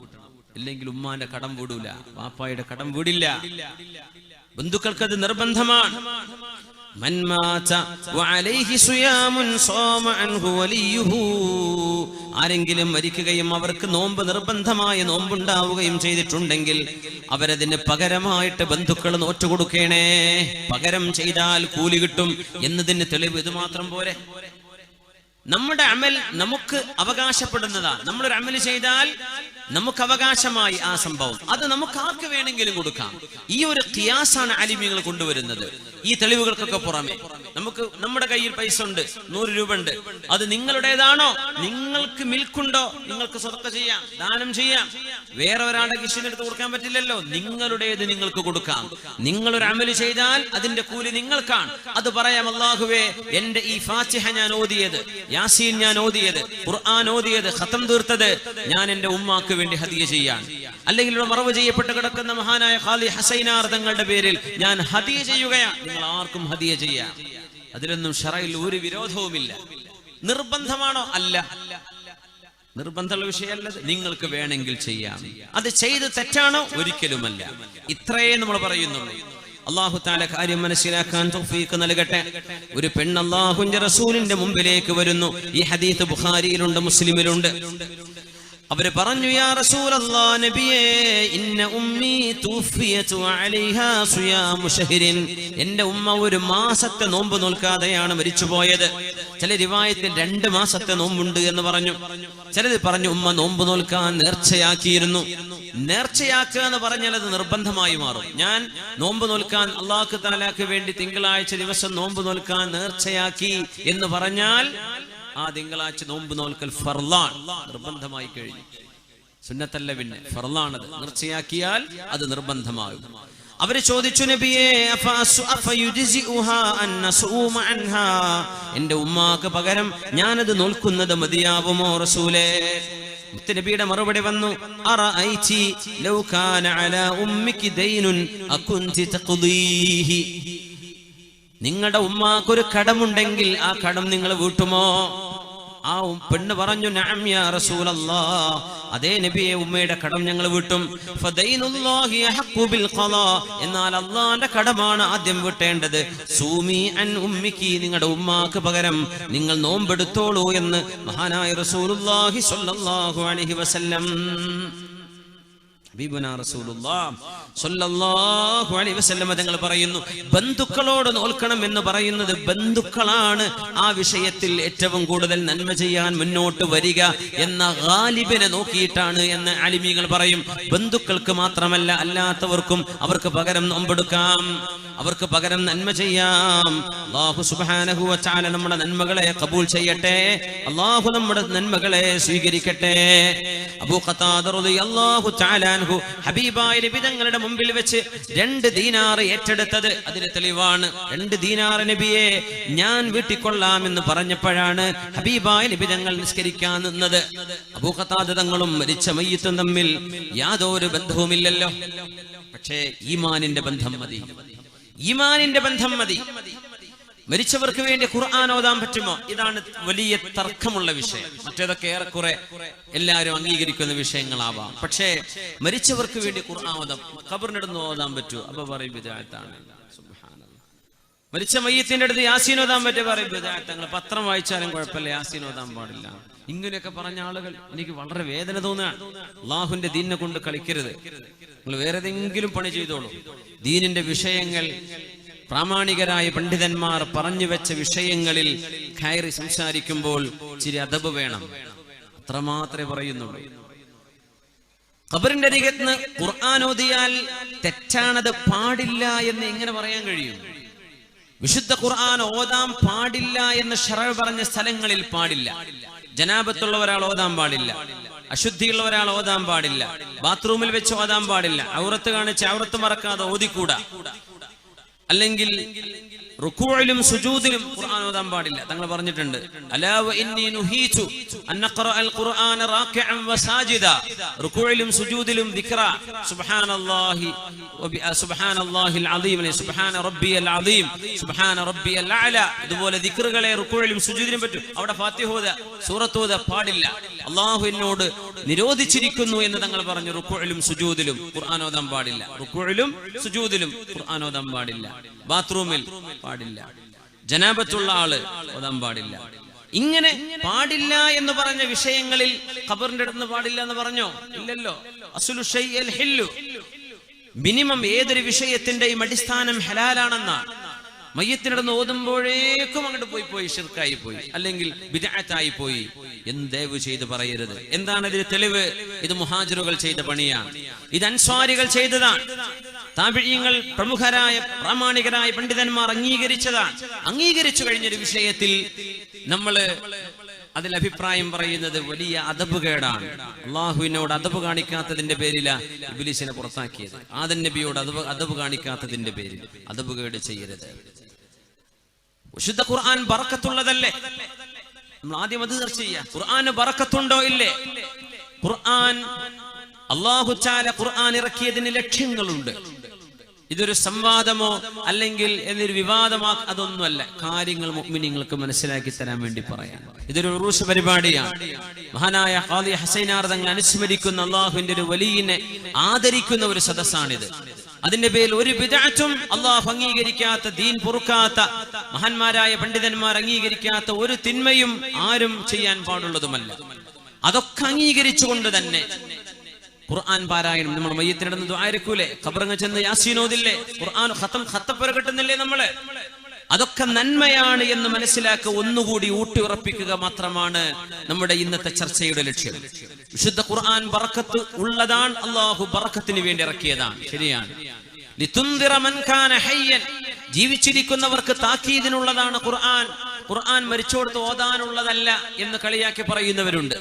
ഇല്ലെങ്കിൽ ഉമ്മാന്റെ കടം വീടൂല, വാപ്പായുടെ കടം വീടില്ല. ബന്ധുക്കൾക്കത് നിർബന്ധമാണ്. മൻ മാത വഅലൈഹി സുയാമുൻ സാമ അൻഹു വലിയുഹു, ആരെങ്കിലും മരിക്കുകയും അവർക്ക് നോമ്പ് നിർബന്ധമായ നോമ്പുണ്ടാവുകയും ചെയ്തിട്ടുണ്ടെങ്കിൽ അവരതിന് പകരമായിട്ട് ബന്ധുക്കൾ നോറ്റുകൊടുക്കണേ. പകരം ചെയ്താൽ കൂലി കിട്ടും എന്നതിന് തെളിവ് ഇത് മാത്രം പോരെ. നമ്മുടെ അമൽ നമുക്ക് അവകാശപ്പെടുന്നതാണ്. നമ്മളൊരു അമൽ ചെയ്താൽ നമുക്ക് അവകാശമായി ആ സംഭവം, അത് നമുക്ക് ആർക്ക് വേണമെങ്കിലും കൊടുക്കാം. ഈ ഒരു ഖിയാസാണ് അലിമികൾ കൊണ്ടുവരുന്നത്. ഈ തെളിവുകൾക്കൊക്കെ പുറമെ നമുക്ക് നമ്മുടെ കയ്യിൽ പൈസ ഉണ്ട്, 100 രൂപ ഉണ്ട്, അത് നിങ്ങളുടേതാണോ? നിങ്ങൾക്ക് മിൽക്കുണ്ടോ? നിങ്ങൾക്ക് സ്വതക്ക ചെയ്യാം, ദാനം ചെയ്യാം. വേറെ ഒരാളുടെ കിഷനെടുത്ത് കൊടുക്കാൻ പറ്റില്ലല്ലോ. നിങ്ങളുടേത് നിങ്ങൾക്ക് കൊടുക്കാം. നിങ്ങളൊരു അമൽ ചെയ്താൽ അതിന്റെ കൂലി നിങ്ങൾക്കാണ്. അത് പറയാം, അല്ലാഹുവേ, എന്റെ ഈ ഫാത്തിഹ ഞാൻ ഓതിയത്, യാസീൻ ഞാൻ ഓതിയത്, ഖുർആൻ ഓതിയത്, ഖതം തീർത്തത് ഞാൻ എന്റെ ഉമ്മാക്ക് വേണ്ടി ഹദിയ ചെയ്യാൻ, അല്ലെങ്കിൽ ഇവിടെ മറവ് ചെയ്യപ്പെട്ട് കിടക്കുന്ന മഹാനായ ഖാലി ഹസൈനാർ തങ്ങളുടെ പേരിൽ ഞാൻ ഹദിയ ചെയ്യുകയാണ്. നിങ്ങൾ ആർക്കും ഹദിയ ചെയ്യാം. അതിലൊന്നും ശറയിൽ ഒരു വിരോധവുമില്ല. നിർബന്ധമാണോ? അല്ല, നിർബന്ധമുള്ള വിഷയമല്ല. നിങ്ങൾക്ക് വേണമെങ്കിൽ ചെയ്യാം. അത് ചെയ്ത് തെറ്റാണോ? ഒരിക്കലുമല്ല. ഇത്രയേ നമ്മൾ പറയുന്നുള്ളൂ. അല്ലാഹു തആല കാര്യം മനസ്സിലാക്കാൻ തൗഫീഖ് നൽകട്ടെ. ഒരു പെണ്ണ് അല്ലാഹുവിന്റെ റസൂലിന്റെ മുമ്പിലേക്ക് വരുന്നു. ഈ ഹദീസ് ബുഖാരിയിലുണ്ട്, മുസ്ലിമിലുണ്ട്. അവര് പറഞ്ഞു, യാ റസൂലല്ലാഹ്, നബിയേ, ഇന്ന ഉമ്മി തുഫിയതു അലൈഹാ സിയാമു ശഹ്രിൻ, എന്റെ ഉമ്മ ഒരു മാസത്തെ നോമ്പ് നോൽക്കാതെയാണ് മരിച്ചുപോയത്. ചില റിവായത്തിൽ 2 മാസത്തെ നോമ്പുണ്ട് എന്ന് പറഞ്ഞു. ചിലത് പറഞ്ഞു ഉമ്മ നോമ്പ് നോൽക്കാൻ നേർച്ചയാക്കിയിരുന്നു. നേർച്ചയാക്കുക എന്ന് പറഞ്ഞാൽ അത് നിർബന്ധമായി മാറും. ഞാൻ നോമ്പ് നോൽക്കാൻ അല്ലാഹു തആലക്ക് വേണ്ടി തിങ്കളാഴ്ച ദിവസം നോമ്പ് നോൽക്കാൻ നേർച്ചയാക്കി എന്ന് പറഞ്ഞാൽ ആ തിങ്കളാഴ്ച നോമ്പ് നോൽക്കൽ ഫർളാൻ, നിർബന്ധമായി കഴിഞ്ഞു. സുന്നത്തല്ല, പിന്നെ ഫർളാണത്. നേർച്ചയാക്കിയാൽ അത് നിർബന്ധമാകും. അവര് ചോദിച്ചു, നബിയേ, എന്റെ ഉമ്മാക്ക് പകരം ഞാനത് നോൽക്കുന്നത് മതിയാവുമോ റസൂലേ? മുത്തുനബിയുടെ മറുപടി വന്നു, അറഅയ്തി ലൗ കാന അലാ ഉമ്മികി ദൈനുൻ അകുൻതി തഖ്ദീഹി, നിങ്ങളുടെ ഉമ്മാക്കൊരു കടമുണ്ടെങ്കിൽ ആ കടം നിങ്ങൾ വീട്ടുമോ? ആ പെണ്ണ് പറഞ്ഞു, നഅം യാ റസൂലല്ലാഹ്, അതേ നബിയെ, ഉമ്മയുടെ കടം ഞങ്ങൾ വീട്ടും. ഫദൈനുല്ലാഹി അഹഖു ബിൽ ഖളാ, എന്നാൽ അല്ലാഹുവിന്റെ കടമാണ് ആദ്യം വീട്ടേണ്ടത്. സൂമി അൻ ഉമ്മിക്കി, നിങ്ങളുടെ ഉമ്മാക്ക് പകരം നിങ്ങൾ നോമ്പെടുത്തോളൂ എന്ന് മഹാനായ റസൂലുള്ളാഹി സ്വല്ലല്ലാഹു അലൈഹി വസല്ലം, ഹബീബുനാ റസൂലുള്ളാഹ് സ്വല്ലല്ലാഹു അലൈഹി വസല്ലം തങ്ങൾ പറയുന്നു, ബന്ധുക്കളോട് നോൽക്കണം എന്ന് പറയുന്നത് ബന്ധുക്കളാണ് ആ വിഷയത്തിൽ ഏറ്റവും കൂടുതൽ നന്മ ചെയ്യാൻ മുന്നോട്ട് വരിക എന്ന ഗാലിബിനെ നോക്കിയിട്ടാണ് എന്ന് അലിമീങ്ങൾ പറയും. ബന്ധുക്കൾക്ക് മാത്രമല്ല, അല്ലാത്തവർക്കും അവർക്ക് പകരം നോമ്പെടുക്കാം, അവർക്ക് പകരം നന്മ ചെയ്യാം. അല്ലാഹു സുബ്ഹാനഹു വ തആല നമ്മുടെ നന്മകളെ ഖബൂൽ ചെയ്യട്ടെ. അല്ലാഹു നമ്മുടെ നന്മകളെ സ്വീകരിക്കട്ടെ. അബൂ ഖതാദ റളിയല്ലാഹു തആല അൻഹു ഹബീബായ നബി തങ്ങളുടെ മുമ്പിൽ വെച്ച് 2 ദീനാർ ഏറ്റെടുത്തത് അതിന് തെളിവാണ്. 2 ദീനാർ നബിയെ ഞാൻ വീട്ടിക്കൊള്ളാമെന്ന് പറഞ്ഞപ്പോഴാണ് ഹബീബായ നബി തങ്ങൾ നിസ്കരിക്കാൻ നിന്നത്. അബൂ ഖതാദ തങ്ങളും മരിച്ച മയ്യിത്തും തമ്മിൽ യാതൊരു ബന്ധവുമില്ലല്ലോ. പക്ഷേ ഈമാനിന്റെ ബന്ധം മതി, ഈമാനിന്റെ ബന്ധം മതി. മരിച്ചവർക്ക് വേണ്ടി ഖുർആൻ ഓതാൻ പറ്റുമോ? ഇതാണ് വലിയ തർക്കമുള്ള വിഷയം. മറ്റേതൊക്കെ ഏറെക്കുറെ എല്ലാവരും അംഗീകരിക്കുന്ന വിഷയങ്ങളാവാം. പക്ഷേ മരിച്ചവർക്ക് വേണ്ടി ഖുർആൻ ഓതാം, ഖബറിനടുന്ന് ഓതാൻ പറ്റുമോ? അപ്പൊ പറയും ബിദ്അത്താണ്. സുബ്ഹാനല്ലാഹ്. മരിച്ച മയ്യത്തിന്റെ അടുത്ത് യാസീൻ ഓതാൻ പറ്റുമോ? പറയും ബിദ്അത്ത്. നിങ്ങൾ പത്രം വായിച്ചാലും കുഴപ്പമില്ല, യാസീൻ ഓതാൻ പാടില്ല. ഇങ്ങനെയൊക്കെ പറഞ്ഞ ആളുകൾ എനിക്ക് വളരെ വേദന തോന്നുകയാണ്. അള്ളാഹുവിന്റെ ദീനിനെ കൊണ്ട് കളിക്കരുത്. നിങ്ങൾ വേറെ ഏതെങ്കിലും പണി ചെയ്തോളൂ. ദീനിന്റെ വിഷയങ്ങൾ പ്രാമാണികരായ പണ്ഡിതന്മാർ പറഞ്ഞു വെച്ച വിഷയങ്ങളിൽ കയറി സംസാരിക്കുമ്പോൾ ചിരി അദബ് വേണം. അത്രമാത്രമേ പറയുന്നുള്ളൂ. ഖബറിന്റെ അരികത്ത് ഖുർആൻ ഓതിയാൽ തെറ്റാണത്, പാടില്ല എന്ന് എങ്ങനെ പറയാൻ കഴിയും? വിശുദ്ധ ഖുർആൻ ഓതാൻ പാടില്ല എന്ന് ശറഅ് പറഞ്ഞ സ്ഥലങ്ങളിൽ പാടില്ല. ജനാബത്തുള്ള ഒരാൾ ഓതാൻ പാടില്ല, അശുദ്ധിയുള്ള ഒരാൾ ഓതാൻ പാടില്ല, ബാത്റൂമിൽ വെച്ച് ഓതാൻ പാടില്ല, ഔറത്ത് കാണിച്ച് ഔറത്ത് മറക്കാതെ ഓതിക്കൂടാ, അല്ലെങ്കിൽ റുകൂഇലും സുജൂദിലും ഖുർആൻ ഓതാൻ പാടില്ല. തങ്ങൾ പറഞ്ഞിട്ടുണ്ട്, അലാ വ ഇന്നി നുഹീതു അൻ നഖറഅൽ ഖുർആന റാകിഅൻ വസാജിദ, റുകൂഇലും സുജൂദിലും ദിക്റ സുബ്ഹാനല്ലാഹി സുബ്ഹാനല്ലാഹിൽ അദീം, സുബ്ഹാന റബ്ബിയൽ അദീം, സുബ്ഹാന റബ്ബിയൽ അഅല, ഇതുപോലെ ദിക്റുകളെ റുകൂഇലും സുജൂദിലും പറ്റും. അവിടെ ഫാത്തിഹ ഓതുക, സൂറത്ത് ഓതുക പാടില്ല. അല്ലാഹു എന്നോട് നിരോധിച്ചിരിക്കുന്നു എന്ന് തങ്ങൾ പറഞ്ഞു. റുകൂഇലും സുജൂദിലും ഖുർആൻ ഓതാൻ പാടില്ല, റുകൂഇലും സുജൂദിലും ഖുർആൻ ഓതാൻ പാടില്ല, ബാത്റൂമിൽ പാടില്ല, ജനാബത്തുള്ള ആള് ഓതാൻ പാടില്ല. ഇങ്ങനെ പാടില്ല എന്ന് പറഞ്ഞ വിഷയങ്ങളിൽ ഖബറിന്റെ അടുത്ത് പാടില്ല എന്ന് പറഞ്ഞോ? ഇല്ലല്ലോ. അസ്ലു ഷൈഇൽ ഹില്ലു, മിനിമം ഏതൊരു വിഷയത്തിന്റെയും അടിസ്ഥാനം ഹലാലാണെന്നാണ്. മയ്യത്തിനടുന്ന് ഓതുമ്പോഴേക്കും അങ്ങോട്ട് പോയി ശിർക്കായി പോയി, അല്ലെങ്കിൽ ബിദ്അത്തായി പോയി എന്ന് ദയവ് ചെയ്ത് പറയരുത്. എന്താണ് ഇതിന് തെളിവ്? ഇത് മുഹാജിറുകൾ ചെയ്ത പണിയാണ്, ഇത് അൻസ്വാരികൾ ചെയ്തതാണ്, താബിഈങ്ങൾ പ്രമുഖരായ പ്രാമാണികരായ പണ്ഡിതന്മാർ അംഗീകരിച്ചതാണ്. അംഗീകരിച്ചു കഴിഞ്ഞൊരു വിഷയത്തിൽ നമ്മൾ അതിൽ അഭിപ്രായം പറയുന്നത് വലിയ അദബുകേടാണ്. അള്ളാഹുവിനോട് അദബ് കാണിക്കാത്തതിന്റെ പേരിലാ ഇബ്ലീസിനെ പുറത്താക്കിയത്. ആദം നബിയോട് അദബ് കാണിക്കാത്തതിന്റെ പേരിൽ അദബുകേട് ചെയ്യരുത്. വിശുദ്ധ ഖുർആൻ ബറക്കത്തുള്ളതല്ലേ? നമ്മൾ ആദ്യം അത് ചർച്ച ചെയ്യാം. ഖുർആന് ബറക്കത്തുണ്ടോ ഇല്ലേ? ഖുർആൻ അല്ലാഹു തആല ഖുർആൻ ഇറക്കിയതിന് ലക്ഷ്യങ്ങളുണ്ട്. ഇതൊരു സംവാദമോ അല്ലെങ്കിൽ എന്നൊരു വിവാദമോ അതൊന്നുമല്ല. കാര്യങ്ങൾ മുഅ്മിനീങ്ങൾക്ക് മനസ്സിലാക്കി തരാൻ വേണ്ടി പറയാം. ഇതൊരു ഉറൂസ് പരിപാടിയാണ്. മഹാനായ ഖാദി ഹസൈനാർ തങ്ങൾ അനുസ്മരിക്കുന്ന അല്ലാഹുവിന്റെ ഒരു വലിയനെ ആദരിക്കുന്ന ഒരു സദസ്സാണിത്. അതിന്റെ പേരിൽ ഒരു ബിദ്അത്തും അല്ലാഹു അംഗീകരിക്കാത്ത, ദീൻ പൊറുക്കാത്ത, മഹാന്മാരായ പണ്ഡിതന്മാർ അംഗീകരിക്കാത്ത ഒരു തിന്മയും ആരും ചെയ്യാൻ പാടുള്ളതുമല്ല. അതൊക്കെ അംഗീകരിച്ചുകൊണ്ട് തന്നെ ഖുർആൻ പാരായണം, നമ്മൾ മയ്യത്തിനിടന്ന് ദുആ ഇരക്കൂലേ, ഖബറങ്ങ ചെന്ന് യാസീൻ ഓതില്ലേ, ഖുർആൻ ഖത്തപ്പര കിട്ടുന്നില്ലേ നമ്മള്, അതൊക്കെ നന്മയാണ് എന്ന് മനസ്സിലാക്കുക, ഒന്നുകൂടി ഊട്ടി ഉറപ്പിക്കുക മാത്രമാണ് നമ്മുടെ ഇന്നത്തെ ചർച്ചയുടെ ലക്ഷ്യം. വിശുദ്ധ ഖുർആൻ ബറക്കത്ത് ഉള്ളതാണ്, അല്ലാഹു ബറക്കത്തിന് വേണ്ടി ഇറക്കിയതാണ്. ശരിയാണ്. ലിതുൻദിറ മൻ കാന ഹയ്യൻ, ജീവിച്ചിരിക്കുന്നവർക്ക് താക്കീദിനുള്ളതാണ് ഖുർആൻ. ഖുർആൻ മരിച്ചോടത്ത് ഓതാനുള്ളതല്ല എന്ന് കളിയാക്കി പറയുന്നവരുണ്ട്.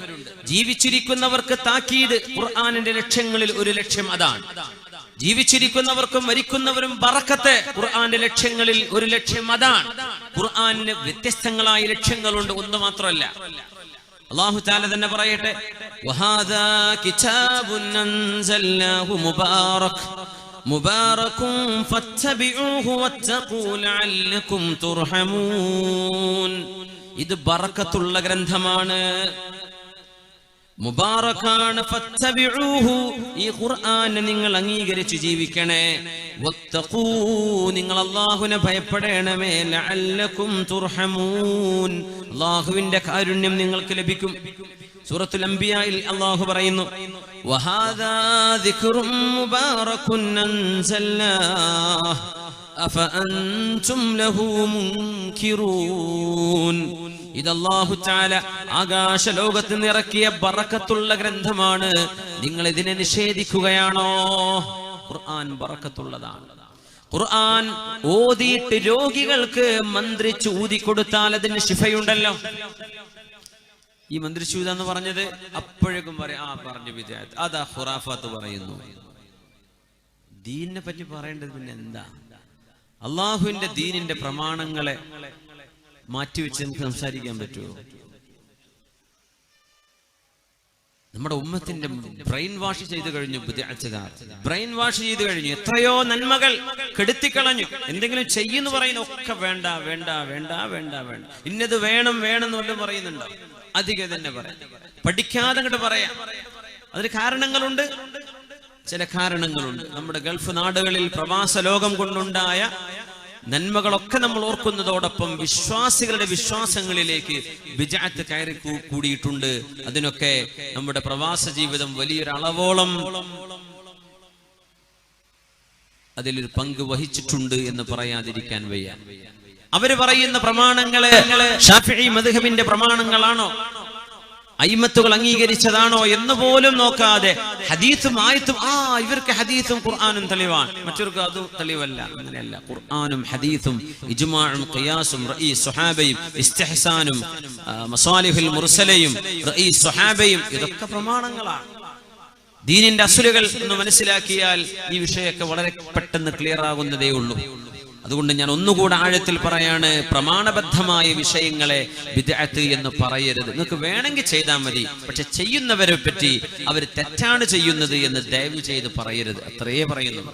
ജീവിച്ചിരിക്കുന്നവർക്ക് താക്കീത്, ഖുർആനിന്റെ ലക്ഷ്യങ്ങളിൽ ഒരു ലക്ഷ്യം അതാണ്. ജീവിച്ചിരിക്കുന്നവർക്കും മരിക്കുന്നവരും ബറക്കത്ത്, ഖുർആന്റെ ലക്ഷ്യങ്ങളിൽ ഒരു ലക്ഷ്യം അതാണ്. ഖുർആനിന് വ്യത്യസ്തങ്ങളായ ലക്ഷ്യങ്ങളുണ്ട്, ഒന്ന് മാത്രമല്ല. അല്ലാഹു തആല തന്നെ പറയട്ടെ, വഹാദാ കിതാബുൻ അൻസൽനാഹു മുബാറകുൻ ഫത്തബിഊഹു വത്തഖൂ ലഅല്ലകും തുർഹമൂൻ. ഇത് ബറക്കത്തുള്ള ഗ്രന്ഥമാണ്, മുബാറക്കാണ്. ഫത്തബിഊഹു, ഈ ഖുർആനെ നിങ്ങൾ അംഗീകരിച്ച് ജീവിക്കണേ. വത്തഖൂ, നിങ്ങൾ അല്ലാഹുവിനെ ഭയപ്പെടണമേ. ലഅല്ലകും തുർഹമൂൻ, അല്ലാഹുവിന്റെ കാരുണ്യം നിങ്ങൾക്ക് ലഭിക്കും. സൂറത്തുൽ അംബിയായിൽ അല്ലാഹു പറയുന്നു, വഹാദാ ദിക്റും മുബാറകുൻ അൻസൽനാഹു അഫഅൻതും ലഹു മുൻകിറൂൻ. ഇത് അല്ലാഹു തആല ആകാശ ലോകത്ത് നിറക്കിയ ബറക്കത്തുള്ള ഗ്രന്ഥമാണ്, നിങ്ങൾ ഇതിനെ നിഷേധിക്കുകയാണോ? ഖുർആൻ ബറക്കത്തുള്ളതാണ്. ഖുർആൻ ഓതിയിട്ട് രോഗികൾക്ക് മന്ത്രിച്ച് ഊതിക്കൊടുത്താൽ അതിന് ശിഫയുണ്ടല്ലോ. ഈ മന്ത്രിച്ചൂത എന്ന് പറഞ്ഞത് അപ്പോഴേക്കും പറയാം, ആ പറഞ്ഞു വിജയത്ത്, അതാ ഖുറാഫാത്ത് പറയുന്നു. ദീനിനെ പറ്റി പറയേണ്ടത് പിന്നെ എന്താ? അള്ളാഹുവിന്റെ ദീനിന്റെ പ്രമാണങ്ങളെ മാറ്റിവെച്ച് നമുക്ക് സംസാരിക്കാൻ പറ്റുമോ? നമ്മുടെ ഉമ്മത്തിന്റെ ബ്രെയിൻ വാഷ് ചെയ്തു കഴിഞ്ഞു. ബ്രെയിൻ വാഷ് ചെയ്തു കഴിഞ്ഞു. എത്രയോ നന്മകൾ കെടുത്തിക്കളഞ്ഞു. എന്തെങ്കിലും ചെയ്യുന്നു പറയുന്നു, ഒക്കെ വേണ്ട വേണ്ട വേണ്ട വേണ്ട വേണ്ട, ഇന്നത് വേണം വേണം എന്ന് വല്ലതും പറയുന്നുണ്ടോ? അധികം തന്നെ പറയാം, പഠിക്കാതെ അങ്ങോട്ട് പറയാം. അതിന് കാരണങ്ങളുണ്ട്, ചില കാരണങ്ങളുണ്ട്. നമ്മുടെ ഗൾഫ് നാടുകളിൽ പ്രവാസ ലോകം കൊണ്ടുണ്ടായ നന്മകളൊക്കെ നമ്മൾ ഓർക്കുന്നതോടൊപ്പം വിശ്വാസികളുടെ വിശ്വാസങ്ങളിലേക്ക് ബിദ്അത്ത് കയറി കൂടിയിട്ടുണ്ട്. അതിനൊക്കെ നമ്മുടെ പ്രവാസ ജീവിതം വലിയൊരളവോളം അതിലൊരു പങ്ക് വഹിച്ചിട്ടുണ്ട് എന്ന് പറയാതിരിക്കാൻ വയ്യ. അവര് പറയുന്ന പ്രമാണങ്ങള് ശാഫിഈ മദ്ഹബിന്റെ പ്രമാണങ്ങളാണോ, അയിമത്തുകൾ അംഗീകരിച്ചതാണോ എന്ന് പോലും നോക്കാതെ ഹദീസും ആയത്തും, ഇവർക്ക് ഹദീസും ഖുർആനും തെളിവാണ്, മറ്റവർക്ക് അത് തെളിവല്ല. അങ്ങനെയല്ല. ഖുർആനും ഹദീസും ഇജ്മാഉം ഖിയാസും റഈസ് സ്വഹാബയും ഇസ്തിഹ്സാനും മസാലിഹുൽ മുർസലയും റഈസ് സ്വഹാബയും ഇതൊക്കെ പ്രമാണങ്ങളാണ്. ദീനിന്റെ അസുലുകൾ എന്ന് മനസ്സിലാക്കിയാൽ ഈ വിഷയമൊക്കെ വളരെ പെട്ടെന്ന് ക്ലിയർ ആകുന്നതേ ഉള്ളൂ. അതുകൊണ്ട് ഞാൻ ഒന്നുകൂടെ ആഴത്തിൽ പറയാണ്, പ്രമാണബദ്ധമായ വിഷയങ്ങളെ ബിദ്അത്ത് എന്ന് പറയരുത്. നിങ്ങൾക്ക് വേണമെങ്കിൽ ചെയ്താൽ മതി, പക്ഷെ ചെയ്യുന്നവരെ പറ്റി അവർ തെറ്റാണ് ചെയ്യുന്നത് എന്ന് ദയവ് ചെയ്ത് പറയരുത്. അത്രയേ പറയുന്നു.